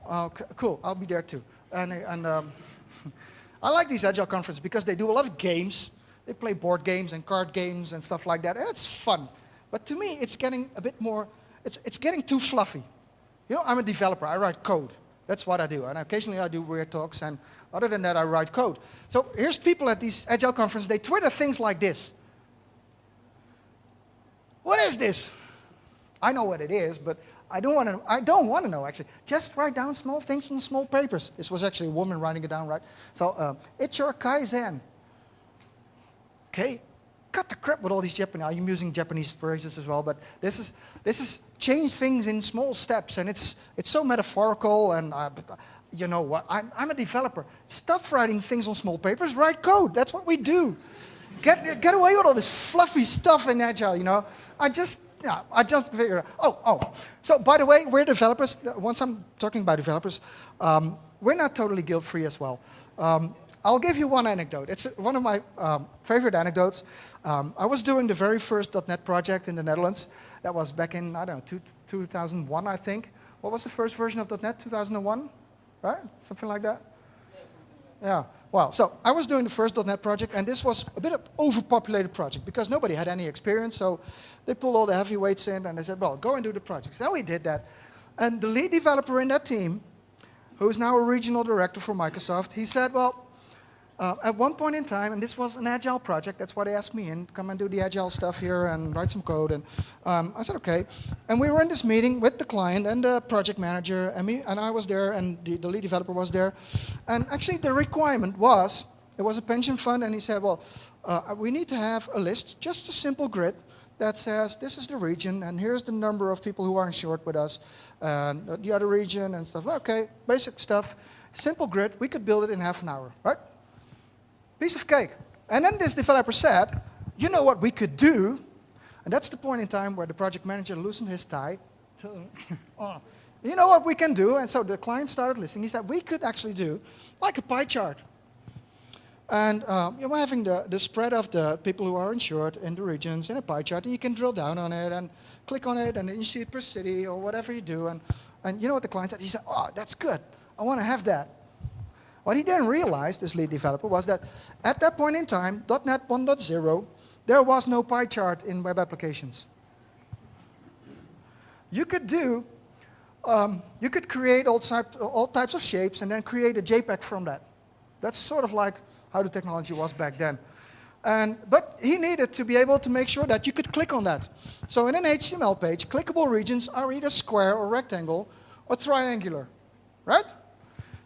Okay, cool, I'll be there too. And I like these Agile conferences because they do a lot of games. They play board games and card games and stuff like that, and it's fun. But to me, it's getting a bit more, it's getting too fluffy. I'm a developer, I write code. That's what I do, and occasionally I do weird talks, and other than that, I write code. So here's people at these Agile conferences, they Twitter things like this. What is this? I know what it is, but I don't want to know, actually. Just write down small things on small papers. This was actually a woman writing it down, right? So, it's your Kaizen. Okay? Cut the crap with all these Japanese. I'm using Japanese phrases as well, but this is change things in small steps, and it's so metaphorical, and you know what? I'm a developer. Stop writing things on small papers. Write code. That's what we do. Get away with all this fluffy stuff in Agile. I just figure out. Oh. So by the way, we're developers. Once I'm talking about developers, we're not totally guilt-free as well. I'll give you one anecdote. It's one of my favorite anecdotes. I was doing the very first .NET project in the Netherlands. That was back in, 2001, I think. What was the first version of .NET? 2001? Right? Something like that? Yeah. Well, so I was doing the first .NET project, and this was a bit of overpopulated project because nobody had any experience. So they pulled all the heavyweights in, and they said, well, go and do the projects. Now we did that. And the lead developer in that team, who's now a regional director for Microsoft, he said, well, at one point in time, and this was an agile project, that's why they asked me in, come and do the agile stuff here and write some code. And I said, okay. And we were in this meeting with the client and the project manager, and me, and I was there, and the lead developer was there. And actually the requirement was, it was a pension fund, and he said, well, we need to have a list, just a simple grid, that says this is the region, and here's the number of people who are insured with us, and the other region and stuff. Okay, basic stuff, simple grid, we could build it in half an hour, right? Piece of cake. And then this developer said, you know what we could do? And that's the point in time where the project manager loosened his tie. You know what we can do? And so the client started listening. He said, we could actually do like a pie chart. And we're having the spread of the people who are insured in the regions in a pie chart, and you can drill down on it and click on it, and then you see it per city or whatever you do. And you know what the client said? He said, oh, that's good. I want to have that. What he didn't realize, this lead developer, was that at that point in time, .NET 1.0, there was no pie chart in web applications. You could do, you could create all types of shapes and then create a JPEG from that. That's sort of like how the technology was back then. But he needed to be able to make sure that you could click on that. So in an HTML page, clickable regions are either square or rectangle or triangular, right?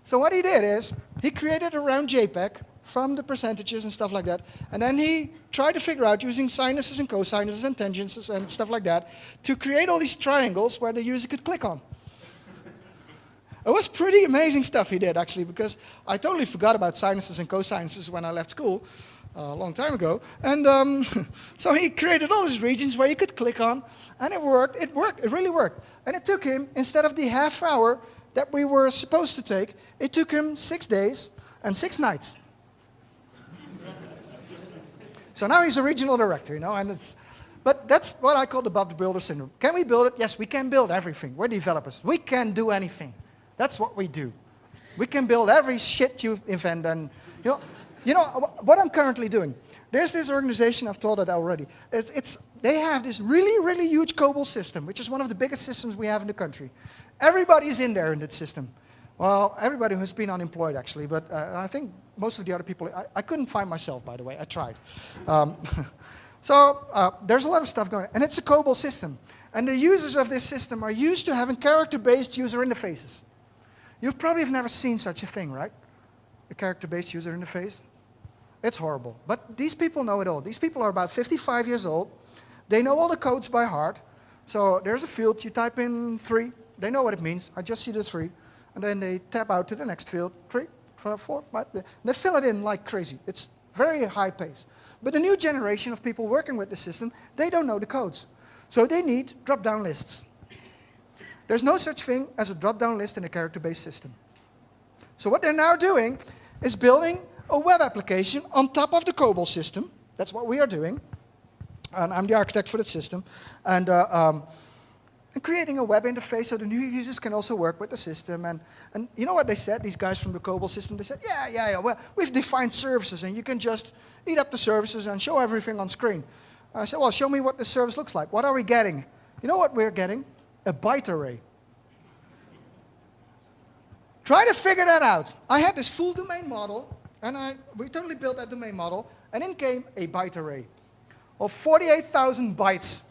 So what he did is, he created a round JPEG from the percentages and stuff like that, and then he tried to figure out, using sinuses and cosinuses and tangences and stuff like that, to create all these triangles where the user could click on. It was pretty amazing stuff he did, actually, because I totally forgot about sinuses and cosinuses when I left school a long time ago. And so he created all these regions where you could click on, and it worked, it really worked. And it took him, instead of the half hour that we were supposed to take, it took him 6 days and 6 nights. So now he's a regional director, you know, but that's what I call the Bob the Builder syndrome. Can we build it? Yes, we can build everything. We're developers. We can do anything. That's what we do. We can build every shit you invent. And you know what I'm currently doing. There's this organization, I've told it already. They have this really, really huge COBOL system, which is one of the biggest systems we have in the country. Everybody's in there in that system. Well, everybody who's been unemployed, actually, but I think most of the other people, I couldn't find myself, by the way. I tried. So there's a lot of stuff going on, and it's a COBOL system. And the users of this system are used to having character-based user interfaces. You probably have never seen such a thing, right? A character-based user interface. It's horrible. But these people know it all. These people are about 55 years old. They know all the codes by heart. So there's a field, you type in 3. They know what it means. I just see the 3. And then they tab out to the next field, 3, 4, 5. They fill it in like crazy. It's very high pace. But the new generation of people working with the system, they don't know the codes. So they need drop-down lists. There's no such thing as a drop-down list in a character-based system. So what they're now doing is building a web application on top of the COBOL system. That's what we are doing. And I'm the architect for that system. And creating a web interface so the new users can also work with the system. And you know what they said, these guys from the COBOL system? They said, yeah, well, we've defined services, and you can just eat up the services and show everything on screen. And I said, well, show me what the service looks like. What are we getting? You know what we're getting? A byte array. Try to figure that out. I had this full domain model, and we totally built that domain model, and in came a byte array of 48,000 bytes.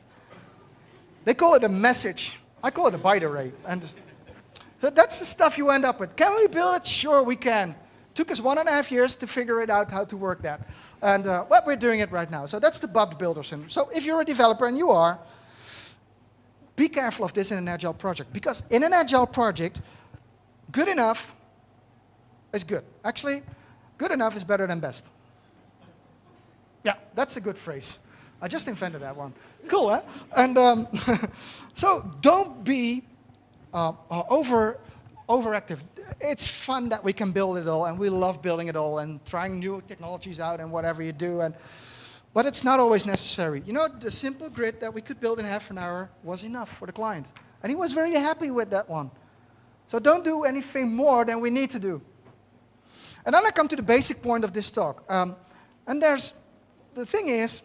They call it a message. I call it a byte array. And so that's the stuff you end up with. Can we build it? Sure, we can. Took us 1.5 years to figure it out how to work that. And well, we're doing it right now. So that's the Bob the Builder syndrome. So if you're a developer, and you are, be careful of this in an agile project. Because in an agile project, good enough is good. Actually, good enough is better than best. Yeah, that's a good phrase. I just invented that one. Cool, huh? And so don't be overactive. It's fun that we can build it all, and we love building it all and trying new technologies out and whatever you do. But it's not always necessary. You know, the simple grid that we could build in half an hour was enough for the client. And he was very happy with that one. So don't do anything more than we need to do. And then I come to the basic point of this talk. The thing is,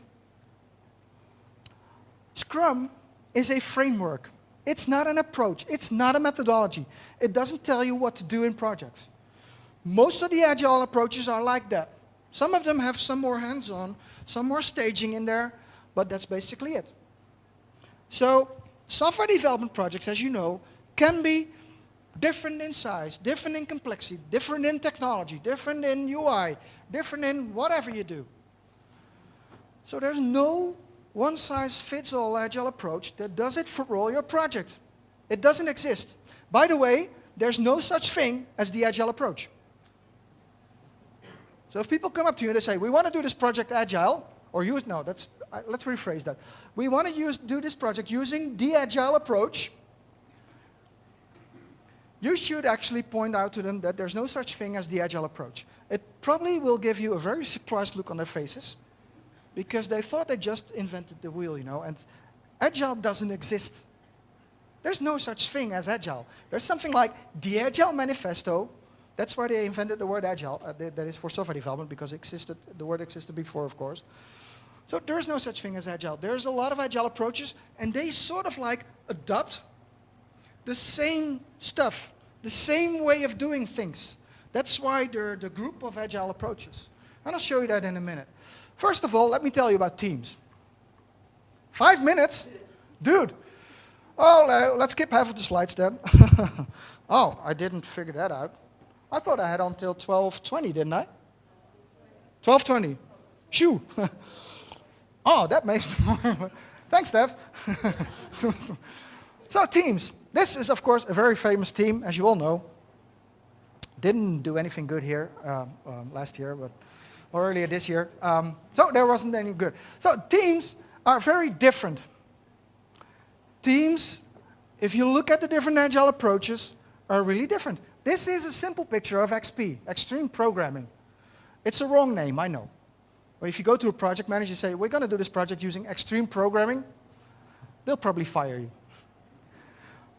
Scrum is a framework. It's not an approach. It's not a methodology. It doesn't tell you what to do in projects. Most of the agile approaches are like that. Some of them have some more hands-on, some more staging in there, but that's basically it. So software development projects, as you know, can be different in size, different in complexity, different in technology, different in UI, different in whatever you do. So there's no one-size-fits-all agile approach that does it for all your projects. It doesn't exist. By the way, there's no such thing as the agile approach. So if people come up to you and they say, we want to do this project agile, or use, no, let's rephrase that. We want to do this project using the agile approach, you should actually point out to them that there's no such thing as the agile approach. It probably will give you a very surprised look on their faces, because they thought they just invented the wheel, and agile doesn't exist. There's no such thing as agile. There's something like the Agile Manifesto. That's why they invented the word agile. That is for software development, because the word existed before, of course. So there's no such thing as agile. There's a lot of agile approaches, and they sort of like adopt the same stuff, the same way of doing things. That's why they're the group of agile approaches. And I'll show you that in a minute. First of all, let me tell you about teams. 5 minutes? Dude. Oh, let's skip half of the slides then. Oh, I didn't figure that out. I thought I had until 12:20, didn't I? 12:20. Shoo. Oh, that makes me more. Thanks, Steph. So teams. This is, of course, a very famous team, as you all know. Didn't do anything good here last year, or earlier this year. So there wasn't any good. So teams are very different. Teams, if you look at the different agile approaches, are really different. This is a simple picture of XP, Extreme Programming. It's a wrong name, I know. But if you go to a project manager and say, we're going to do this project using Extreme Programming, they'll probably fire you.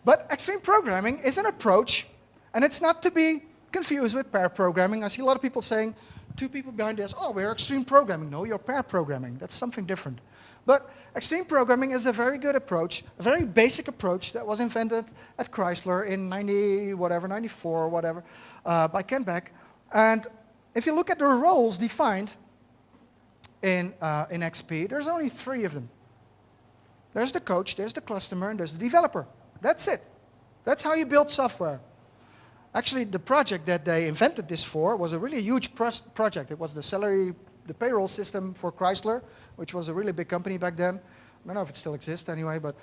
But Extreme Programming is an approach, and it's not to be confused with pair programming. I see a lot of people saying, two people behind this, oh, we're Extreme Programming. No, you're pair programming. That's something different. But Extreme Programming is a very good approach, a very basic approach that was invented at Chrysler in 94 or whatever, by Ken Beck. And if you look at the roles defined in XP, there's only 3 of them. There's the coach, there's the customer, and there's the developer. That's it. That's how you build software. Actually, the project that they invented this for was a really huge project. It was the payroll system for Chrysler, which was a really big company back then. I don't know if it still exists anyway, but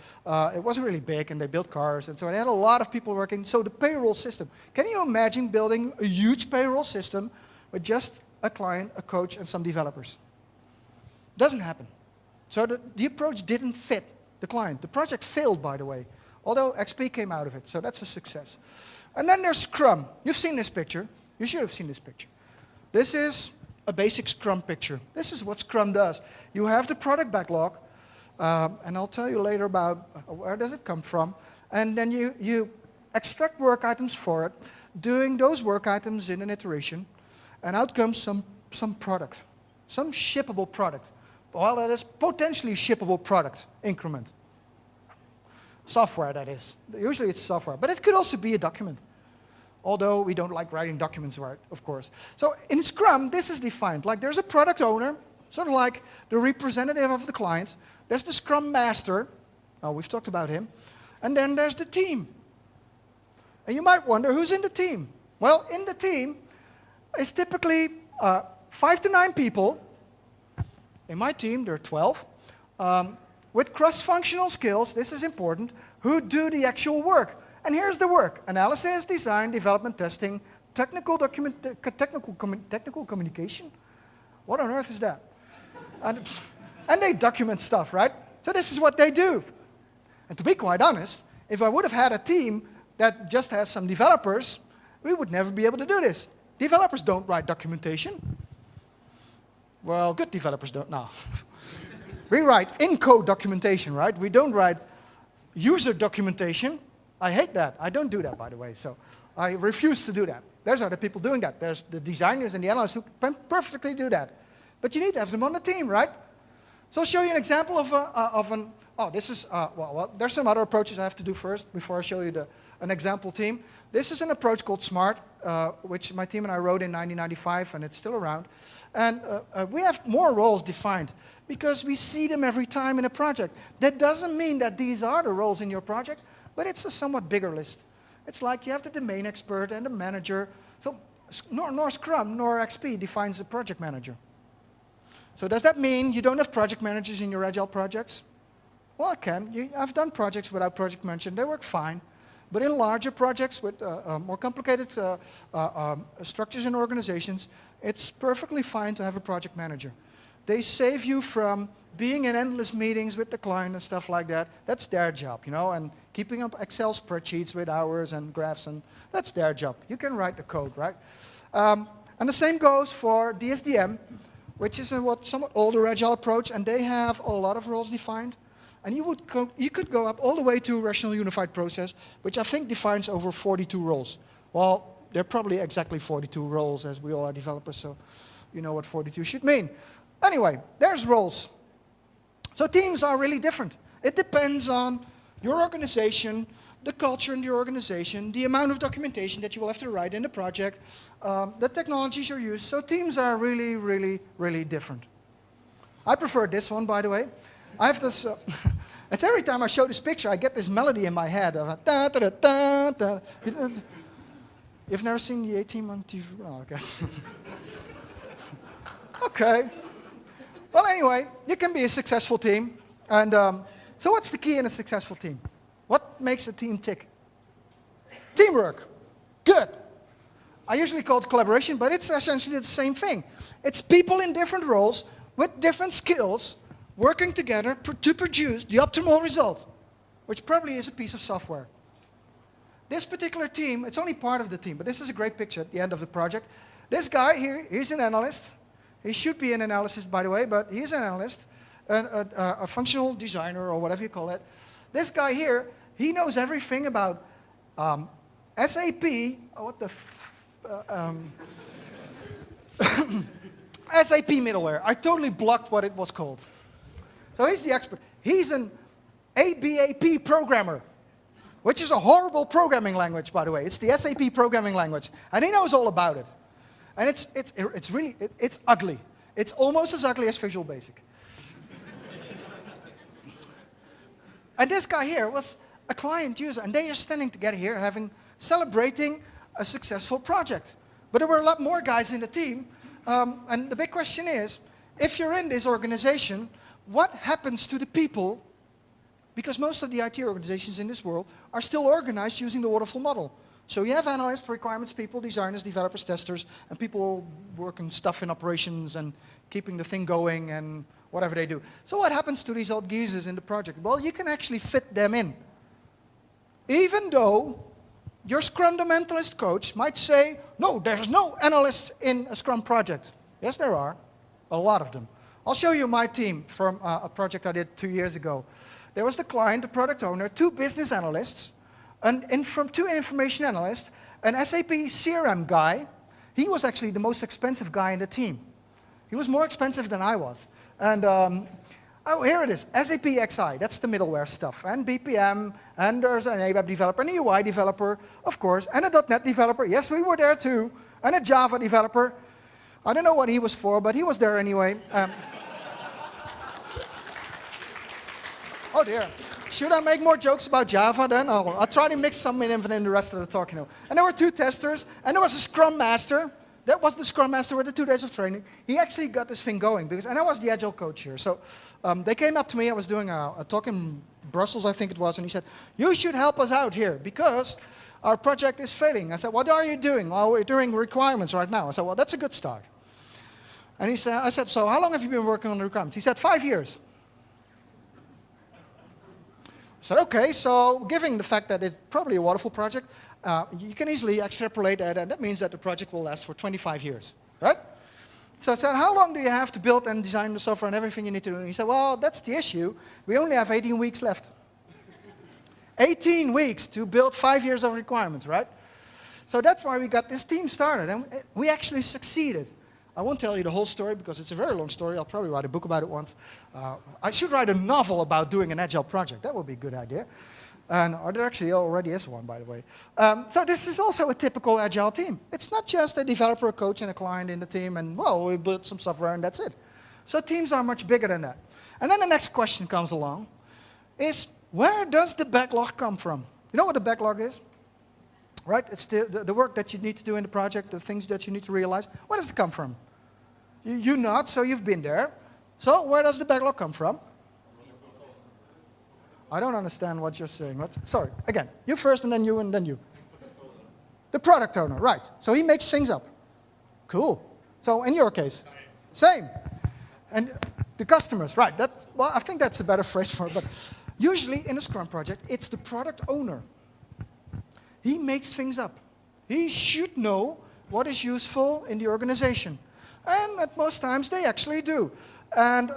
it was really big, and they built cars, and so they had a lot of people working. So the payroll system. Can you imagine building a huge payroll system with just a client, a coach, and some developers? Doesn't happen. So the approach didn't fit the client. The project failed, by the way, although XP came out of it, so that's a success. And then there's Scrum. You've seen this picture. You should have seen this picture. This is a basic Scrum picture. This is what Scrum does. You have the product backlog, and I'll tell you later about where does it come from. And then you extract work items for it, doing those work items in an iteration, and out comes some product, some shippable product. Well, that is potentially shippable product increment. Software, that is. Usually it's software, but it could also be a document. Although we don't like writing documents, right, of course. So in Scrum, this is defined. Like there's a product owner, sort of like the representative of the client. There's the Scrum Master. Oh, we've talked about him. And then there's the team. And you might wonder, who's in the team? Well, in the team is typically 5 to 9 people. In my team, there are 12. With cross-functional skills, this is important, who do the actual work. And here's the work: analysis, design, development, testing, technical communication. What on earth is that? And they document stuff, right? So this is what they do. And to be quite honest, if I would have had a team that just has some developers, we would never be able to do this. Developers don't write documentation. Well, good developers don't. No. We write in-code documentation, right? We don't write user documentation. I hate that. I don't do that, by the way. So I refuse to do that. There's other people doing that. There's the designers and the analysts who can perfectly do that. But you need to have them on the team, right? So I'll show you an example well, there's some other approaches I have to do first before I show you an example team. This is an approach called SMART, which my team and I wrote in 1995, and it's still around. And we have more roles defined because we see them every time in a project. That doesn't mean that these are the roles in your project, but it's a somewhat bigger list. It's like you have the domain expert and the manager. So nor Scrum nor XP defines the project manager. So does that mean you don't have project managers in your Agile projects? Well, it can. I've done projects without project manager. They work fine. But in larger projects with more complicated structures and organizations, it's perfectly fine to have a project manager. They save you from being in endless meetings with the client and stuff like that. That's their job, you know, and keeping up Excel spreadsheets with hours and graphs, and that's their job. You can write the code, right? And the same goes for DSDM, which is a somewhat older Agile approach, and they have a lot of roles defined. And you could go up all the way to Rational Unified Process, which I think defines over 42 roles. Well, there are probably exactly 42 roles, as we all are developers, so you know what 42 should mean. Anyway, there's roles. So teams are really different. It depends on your organization, the culture in the organization, the amount of documentation that you will have to write in the project, the technologies you use. So teams are really, really, really different. I prefer this one, by the way. I have this, it's every time I show this picture, I get this melody in my head. Of, da, da, da, da, da. You've never seen the A-Team on TV? Oh, I guess. Okay. Well, anyway, you can be a successful team. And so what's the key in a successful team? What makes a team tick? Teamwork. Good. I usually call it collaboration, but it's essentially the same thing. It's people in different roles with different skills working together to produce the optimal result, which probably is a piece of software. This particular team, it's only part of the team, but this is a great picture at the end of the project. This guy here, he's an analyst. He should be an analyst, by the way, but he's an analyst, a functional designer or whatever you call it. This guy here, he knows everything about SAP, SAP middleware. I totally blocked what it was called. So he's the expert. He's an ABAP programmer, which is a horrible programming language, by the way. It's the SAP programming language, and he knows all about it. And it's ugly. It's almost as ugly as Visual Basic. And this guy here was a client user, and they are standing together here, celebrating a successful project. But there were a lot more guys in the team, and the big question is, if you're in this organization, what happens to the people? Because most of the IT organizations in this world are still organized using the waterfall model. So you have analysts, requirements people, designers, developers, testers, and people working stuff in operations and keeping the thing going and whatever they do. So what happens to these old geezers in the project? Well, you can actually fit them in. Even though your Scrum Fundamentalist coach might say, no, there's no analysts in a Scrum project. Yes, there are. A lot of them. I'll show you my team from a project I did 2 years ago. There was the client, the product owner, 2 business analysts, and from 2 information analysts, an SAP CRM guy. He was actually the most expensive guy in the team. He was more expensive than I was. And, oh, here it is, SAP XI, that's the middleware stuff, and BPM, and there's an ABAP developer, and a UI developer, of course, and a .NET developer. Yes, we were there too, and a Java developer. I don't know what he was for, but he was there anyway. Oh dear. Should I make more jokes about Java then? Oh, I'll try to mix some in the rest of the talk, you know. And there were 2 testers, and there was a Scrum Master. That was the Scrum Master with the 2 days of training. He actually got this thing going, and I was the Agile coach here. So they came up to me, I was doing a talk in Brussels, I think it was, and he said, you should help us out here, because our project is failing. I said, what are you doing? Well, we're doing requirements right now. I said, well, that's a good start. And I said, so how long have you been working on the requirements? He said, 5 years. I said, okay, so given the fact that it's probably a waterfall project, you can easily extrapolate that, and that means that the project will last for 25 years, right? So I said, how long do you have to build and design the software and everything you need to do? And he said, well, that's the issue. We only have 18 weeks left. 18 weeks to build 5 years of requirements, right? So that's why we got this team started, and we actually succeeded. I won't tell you the whole story because it's a very long story. I'll probably write a book about it once. I should write a novel about doing an agile project. That would be a good idea. Or there actually already is one, by the way. So this is also a typical agile team. It's not just a developer, a coach, and a client in the team, and well, we build some software and that's it. So teams are much bigger than that. And then the next question comes along, is where does the backlog come from? You know what the backlog is? Right? It's the work that you need to do in the project, the things that you need to realize. Where does it come from? You nod, so you've been there. So where does the backlog come from? I don't understand what you're saying. Sorry, again, you first and then you and then you. The product owner, right. So he makes things up. Cool. So in your case, same. And the customers, right. Well, I think that's a better phrase for it. But usually in a Scrum project, it's the product owner. He makes things up. He should know what is useful in the organization. And at most times they actually do. And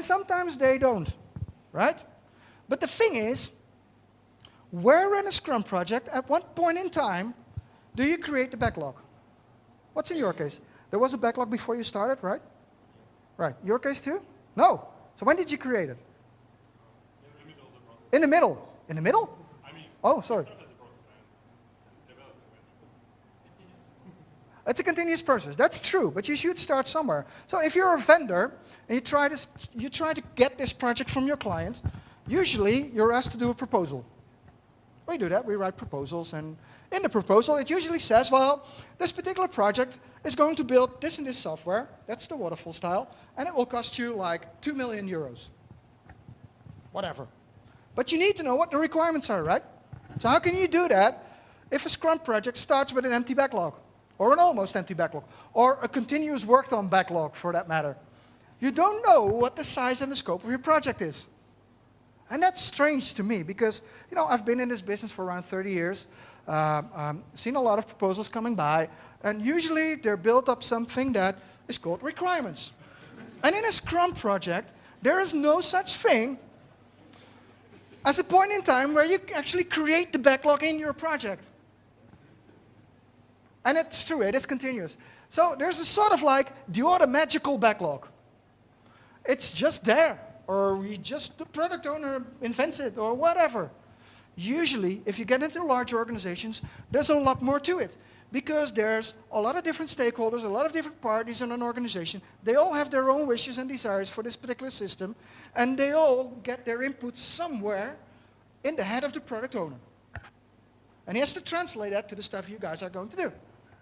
sometimes they don't, right? But the thing is, where in a Scrum project, at what point in time, do you create the backlog? What's in your case? There was a backlog before you started, right? Right. Your case too? No. So when did you create it? In the middle. In the middle? Oh, sorry. It's a continuous process. That's true, but you should start somewhere. So if you're a vendor and you try to get this project from your client, usually you're asked to do a proposal. We do that. We write proposals, and in the proposal it usually says, well, this particular project is going to build this and this software. That's the Waterfall style, and it will cost you like 2 million euros. Whatever. But you need to know what the requirements are, right? So how can you do that if a Scrum project starts with an empty backlog? Or an almost empty backlog, or a continuous worked on backlog for that matter. You don't know what the size and the scope of your project is. And that's strange to me because, you know, I've been in this business for around 30 years, seen a lot of proposals coming by, and usually they're built up something that is called requirements. And in a Scrum project, there is no such thing as a point in time where you actually create the backlog in your project. And it's true, it is continuous. So there's a sort of like the magical backlog. It's just there, or the product owner invents it, or whatever. Usually, if you get into large organizations, there's a lot more to it. Because there's a lot of different stakeholders, a lot of different parties in an organization. They all have their own wishes and desires for this particular system, and they all get their input somewhere in the head of the product owner. And he has to translate that to the stuff you guys are going to do.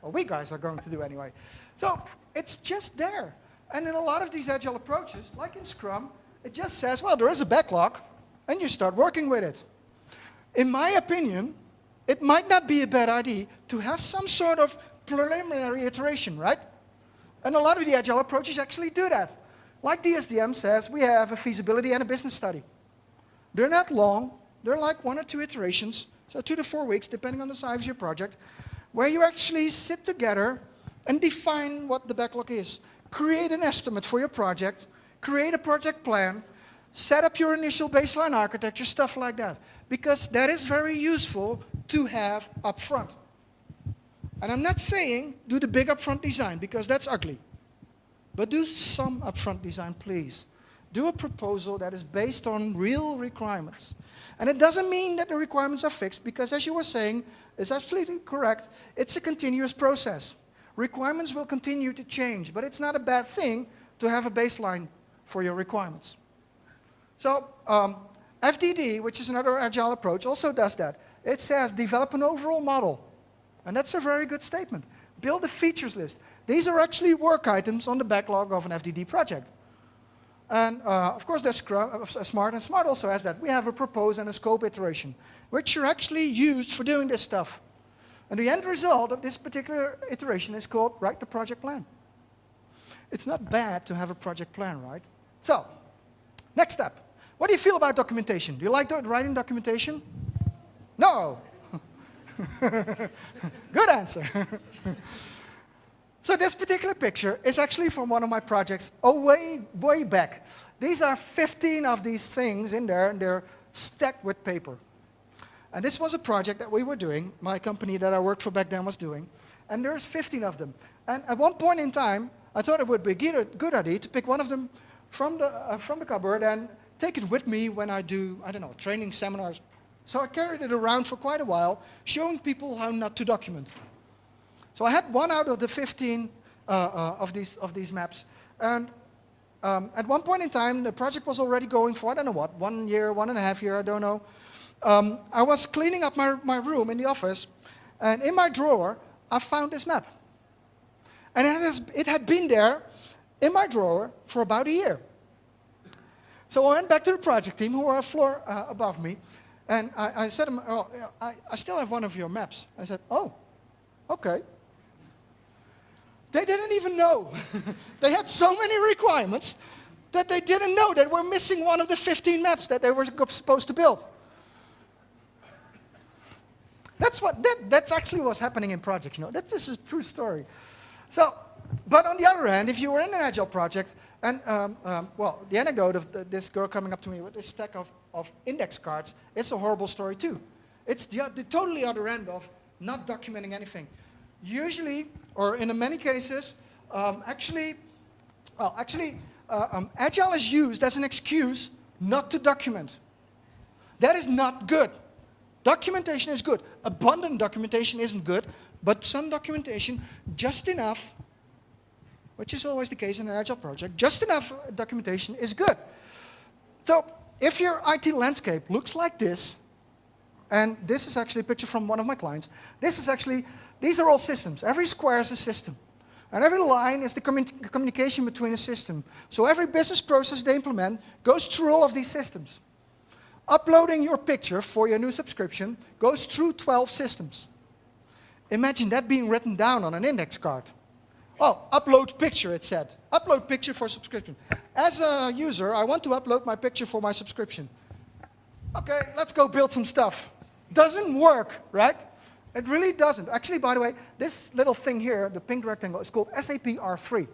Or we guys are going to do anyway. So it's just there. And in a lot of these agile approaches, like in Scrum, it just says, well, there is a backlog, and you start working with it. In my opinion, it might not be a bad idea to have some sort of preliminary iteration, right? And a lot of the agile approaches actually do that. Like the SDM says, we have a feasibility and a business study. They're not long. They're like 1 or 2 iterations, so 2 to 4 weeks, depending on the size of your project, where you actually sit together and define what the backlog is. Create an estimate for your project, create a project plan, set up your initial baseline architecture, stuff like that. Because that is very useful to have up front. And I'm not saying do the big upfront design, because that's ugly. But do some upfront design, please. Do a proposal that is based on real requirements. And it doesn't mean that the requirements are fixed, because as you were saying, it's absolutely correct, it's a continuous process. Requirements will continue to change, but it's not a bad thing to have a baseline for your requirements. So FDD, which is another agile approach, also does that. It says develop an overall model. And that's a very good statement. Build a features list. These are actually work items on the backlog of an FDD project. And of course, there's Smart, and Smart also has that. We have a propose and a scope iteration, which are actually used for doing this stuff. And the end result of this particular iteration is called write the project plan. It's not bad to have a project plan, right? So, next step. What do you feel about documentation? Do you like writing documentation? No. Good answer. So this particular picture is actually from one of my projects way back. These are 15 of these things in there, and they're stacked with paper. And this was a project that we were doing, my company that I worked for back then was doing, and there's 15 of them. And at one point in time, I thought it would be a good idea to pick one of them from the cupboard and take it with me when I do, I don't know, training seminars. So I carried it around for quite a while, showing people how not to document. So I had one out of the 15 of these maps. And at one point in time, the project was already going for, I don't know what, 1 year, 1.5 years, I don't know. I was cleaning up my room in the office, and in my drawer, I found this map. And it had been there in my drawer for about a year. So I went back to the project team, who were a floor above me, and I said to them, oh, I still have one of your maps. I said, oh, okay. They didn't even know. They had so many requirements that they didn't know that we're missing one of the 15 maps that they were supposed to build. That's actually what's happening in projects. You know, this is a true story. So, but on the other hand, if you were in an agile project, and well, the anecdote of this girl coming up to me with this stack of index cards, it's a horrible story too. It's the totally other end of not documenting anything. Usually, or in many cases, agile is used as an excuse not to document. That is not good. Documentation is good. Abundant documentation isn't good, but some documentation, just enough, which is always the case in an agile project, just enough documentation is good. So if your IT landscape looks like this, and this is actually a picture from one of my clients, these are all systems. Every square is a system. And every line is the communication between a system. So every business process they implement goes through all of these systems. Uploading your picture for your new subscription goes through 12 systems. Imagine that being written down on an index card. Oh, upload picture, it said. Upload picture for subscription. As a user, I want to upload my picture for my subscription. Okay, let's go build some stuff. Doesn't work, right? It really doesn't. Actually, by the way, this little thing here, the pink rectangle, is called SAP R3.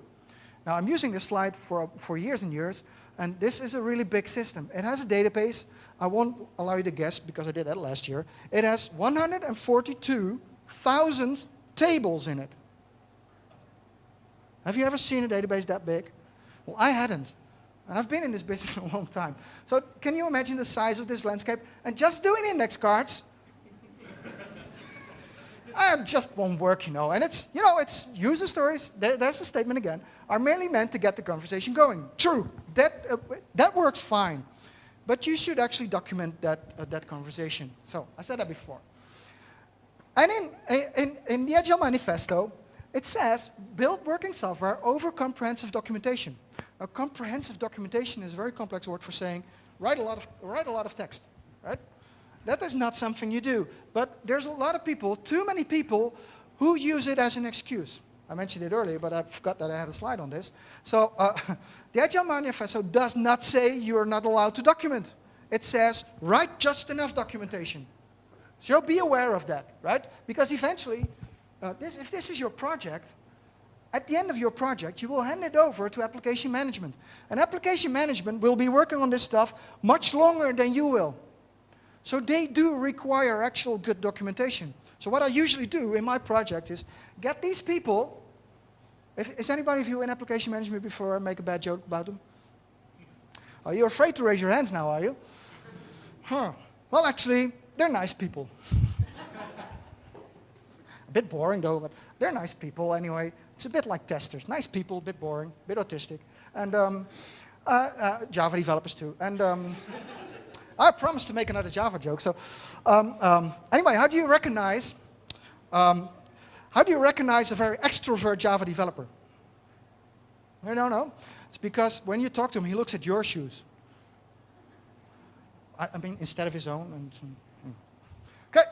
Now, I'm using this slide for years and years, and this is a really big system. It has a database. I won't allow you to guess, because I did that last year. It has 142,000 tables in it. Have you ever seen a database that big? Well, I hadn't. And I've been in this business a long time. So can you imagine the size of this landscape? And just doing index cards, just won't work, you know. And it's user stories, there's the statement again, are merely meant to get the conversation going. True, that works fine. But you should actually document that conversation. So I said that before. And in the Agile Manifesto, it says, build working software over comprehensive documentation. Now, comprehensive documentation is a very complex word for saying write a lot of text, right? That is not something you do. But there's a lot of people, too many people, who use it as an excuse. I mentioned it earlier, but I forgot that I had a slide on this. So the Agile Manifesto does not say you are not allowed to document. It says write just enough documentation. So be aware of that, right? Because eventually, if this is your project, at the end of your project, you will hand it over to application management. And application management will be working on this stuff much longer than you will. So they do require actual good documentation. So what I usually do in my project is get these people. Is anybody of you in application management before I make a bad joke about them? Are you afraid to raise your hands now, are you? Huh. Well, actually, they're nice people. A bit boring, though, but they're nice people anyway. It's a bit like testers. Nice people, a bit boring, a bit autistic. And Java developers, too. And I promised to make another Java joke. So anyway, how do you recognize a very extrovert Java developer? No. It's because when you talk to him, he looks at your shoes. I mean, instead of his own. Okay.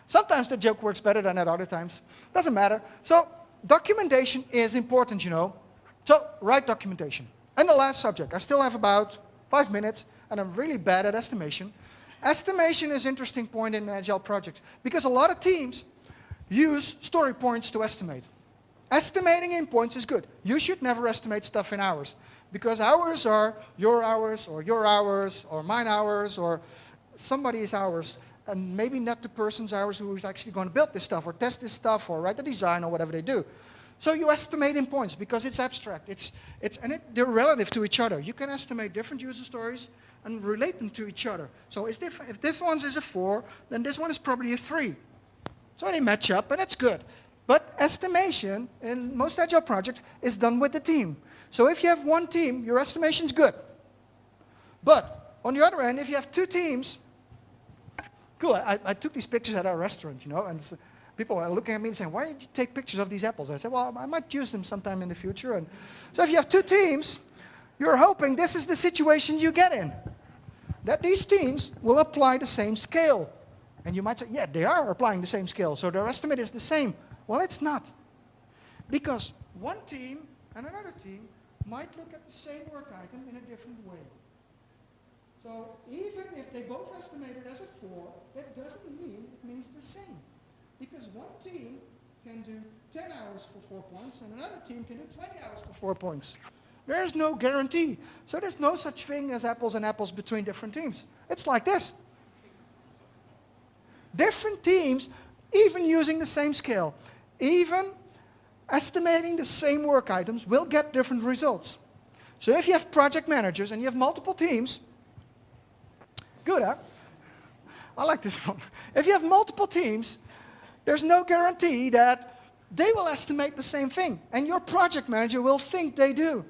Sometimes the joke works better than at other times. Doesn't matter. So documentation is important, you know. So write documentation. And the last subject. I still have about 5 minutes, and I'm really bad at estimation. Estimation is an interesting point in Agile projects, because a lot of teams use story points to estimate. Estimating in points is good. You should never estimate stuff in hours, because hours are your hours, or mine hours, or somebody's hours. and maybe not the person's hours who is actually going to build this stuff or test this stuff or write the design or whatever they do. So you estimate in points because it's abstract. They're relative to each other. You can estimate different user stories and relate them to each other. So if this one is a 4, then this one is probably a 3. So they match up, and that's good. But estimation in most Agile projects is done with the team. So if you have one team, your estimation's good. But on the other end, if you have 2 teams, cool, I took these pictures at our restaurant, and people are looking at me and saying, why did you take pictures of these apples? I said, well, I might use them sometime in the future. And so if you have 2 teams, you're hoping this is the situation you get in, that these teams will apply the same scale. And you might say, yeah, they are applying the same scale, so their estimate is the same. Well, it's not. Because one team and another team might look at the same work item in a different way. So even if they both estimate it as a 4, that doesn't mean it means the same. Because one team can do 10 hours for 4 points, and another team can do 20 hours for 4 points. There is no guarantee. So there's no such thing as apples and apples between different teams. It's like this. Different teams, even using the same scale, even estimating the same work items, will get different results. So if you have project managers and you have multiple teams, good, huh? I like this one. If you have multiple teams, there's no guarantee that they will estimate the same thing. And your project manager will think they do.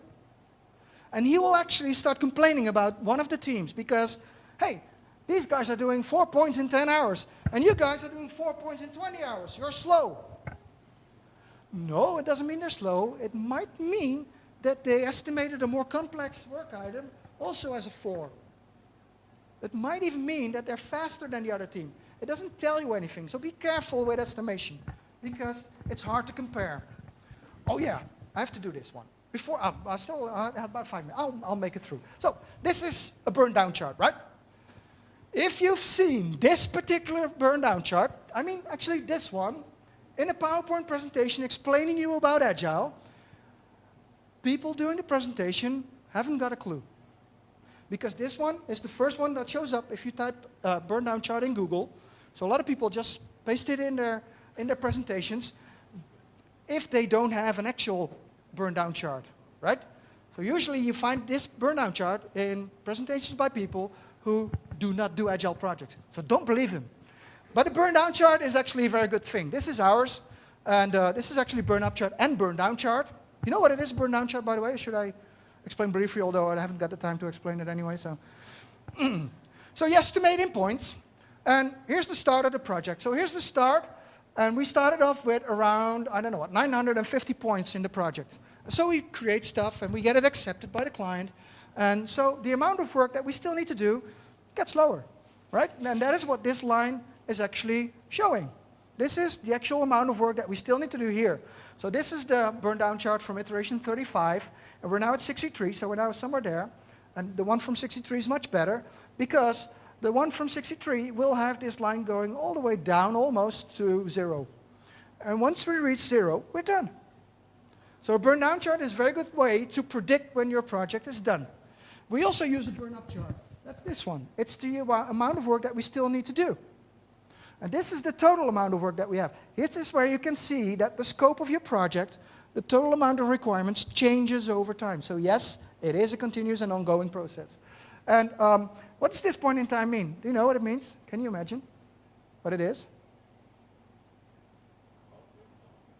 And he will actually start complaining about one of the teams because, hey, these guys are doing 4 points in 10 hours, and you guys are doing 4 points in 20 hours. You're slow. No, it doesn't mean they're slow. It might mean that they estimated a more complex work item also as a 4. It might even mean that they're faster than the other team. It doesn't tell you anything, so be careful with estimation because it's hard to compare. Oh yeah, I have to do this one. Before, I still have about 5 minutes. I'll make it through. So this is a burn down chart, right? If you've seen this particular burn down chart, I mean actually this one, in a PowerPoint presentation explaining you about Agile, people doing the presentation haven't got a clue. Because this one is the first one that shows up if you type burn down chart in Google. So a lot of people just paste it in their presentations if they don't have an actual burn down chart, right? So usually you find this burn down chart in presentations by people who do not do Agile projects. So don't believe them. But the burn down chart is actually a very good thing. This is ours, and this is actually burn up chart and burn down chart. You know what it is, burn down chart, by the way? Should I explain briefly, although I haven't got the time to explain it anyway. So, so you estimate in points, and here's the start of the project. So here's the start, and we started off with around, I don't know what, 950 points in the project. So we create stuff, and we get it accepted by the client. And so the amount of work that we still need to do gets lower, right? And that is what this line is actually showing. This is the actual amount of work that we still need to do here. So this is the burn down chart from iteration 35, and we're now at 63, so we're now somewhere there. And the one from 63 is much better, because the one from 63 will have this line going all the way down almost to 0. And once we reach 0, we're done. So a burn down chart is a very good way to predict when your project is done. We also use the burn up chart. That's this one. It's the amount of work that we still need to do. And this is the total amount of work that we have. This is where you can see that the scope of your project, the total amount of requirements, changes over time. So yes, it is a continuous and ongoing process. And what does this point in time mean? Do you know what it means? Can you imagine what it is?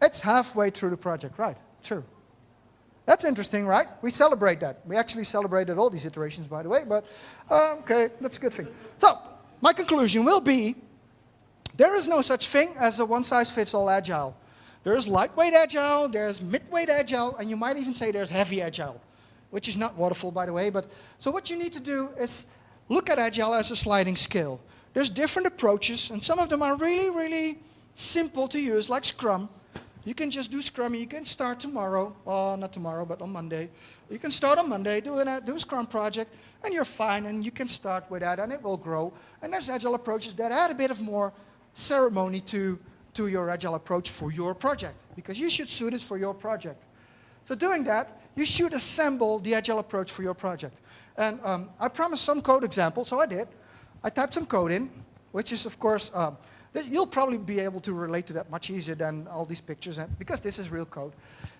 It's halfway through the project, right? True. That's interesting, right? We celebrate that. We actually celebrated all these iterations, by the way, but okay, that's a good thing. So, my conclusion will be, there is no such thing as a one-size-fits-all Agile. There's lightweight Agile, there's mid-weight Agile, and you might even say there's heavy Agile, which is not Waterfall, by the way. But so what you need to do is look at Agile as a sliding scale. There's different approaches, and some of them are really, really simple to use, like Scrum. You can just do Scrum. You can start tomorrow, not tomorrow, but on Monday. You can start on Monday, do a Scrum project, and you're fine, and you can start with that, and it will grow. And there's Agile approaches that add a bit of more ceremony to your Agile approach for your project, because you should suit it for your project. So doing that, you should assemble the Agile approach for your project. And I promised some code examples, so I did. I typed some code in, which is, of course, you'll probably be able to relate to that much easier than all these pictures, because this is real code.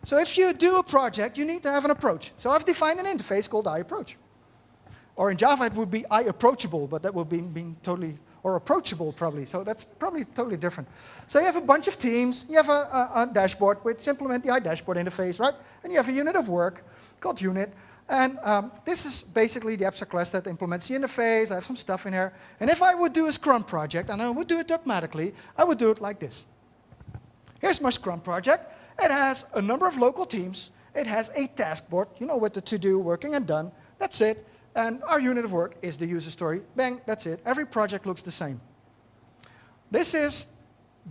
So if you do a project, you need to have an approach. So I've defined an interface called iApproach. Or in Java, it would be iApproachable, but that would be totally, or approachable probably. So that's probably totally different. So you have a bunch of teams. You have a dashboard, which implement the iDashboard interface, right? And you have a unit of work called unit. And this is basically the abstract class that implements the interface. I have some stuff in here. And if I would do a Scrum project, and I would do it dogmatically, I would do it like this. Here's my Scrum project. It has a number of local teams. It has a task board, you know, with the to-do, working, and done. That's it. And our unit of work is the user story. Bang, that's it. Every project looks the same. This is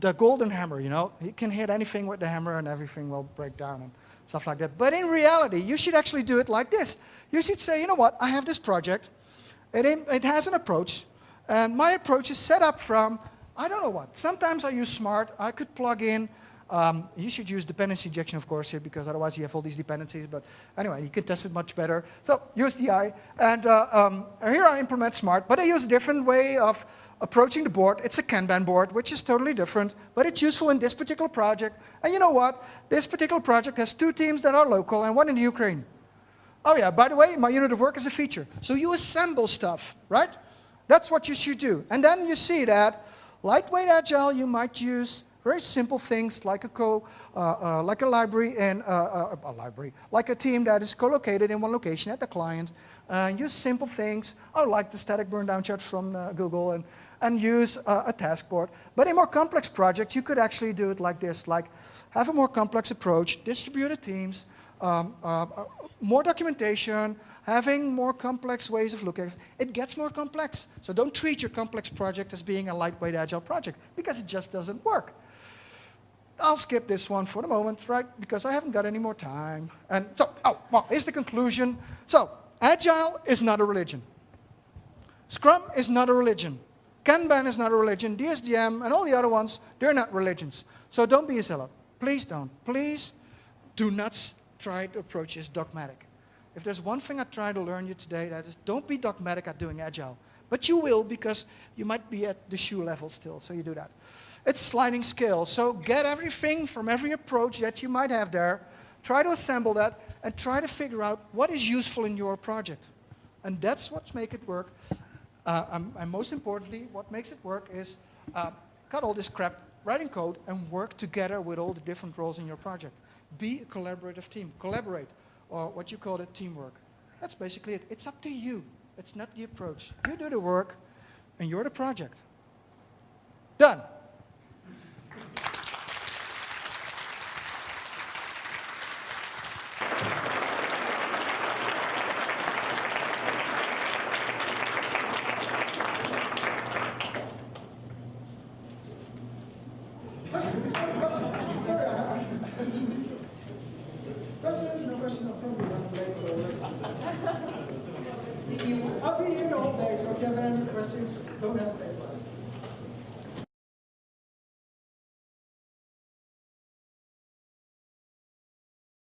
the golden hammer, you know. You can hit anything with the hammer and everything will break down and stuff like that. But in reality, you should actually do it like this. You should say, you know what, I have this project. It has an approach. And my approach is set up from, I don't know what. Sometimes I use Smart. I could plug in. You should use dependency injection, of course, here, because otherwise you have all these dependencies. But anyway, you can test it much better. So use DI. And here I implement Smart. But I use a different way of approaching the board. It's a Kanban board, which is totally different. But it's useful in this particular project. And you know what? This particular project has 2 teams that are local and 1 in the Ukraine. Oh yeah, by the way, my unit of work is a feature. So you assemble stuff, right? That's what you should do. And then you see that lightweight agile, you might use very simple things like like a library and like a team that is co-located in one location at the client. Use simple things, like the static burn down chart from Google, and use a task board. But in more complex projects, you could actually do it like this, like have a more complex approach, distributed teams, more documentation, having more complex ways of looking at it. It gets more complex. So don't treat your complex project as being a lightweight agile project, because it just doesn't work. I'll skip this one for the moment, right? Because I haven't got any more time. And so, well, here's the conclusion. So, Agile is not a religion. Scrum is not a religion. Kanban is not a religion. DSDM and all the other ones, they're not religions. So don't be a zealot. Please don't. Please do not try to approach this dogmatic. If there's one thing I try to learn you today, that is don't be dogmatic at doing Agile. But you will, because you might be at the shoe level still, so you do that. It's sliding scale, so get everything from every approach that you might have there, try to assemble that, and try to figure out what is useful in your project. And that's what makes it work. And most importantly, what makes it work is cut all this crap, write in code, and work together with all the different roles in your project. Be a collaborative team. Collaborate, or what you call it, teamwork. That's basically it. It's up to you. It's not the approach. You do the work, and you're the project. Done. I'll be here the whole day, so if you have any questions, don't hesitate.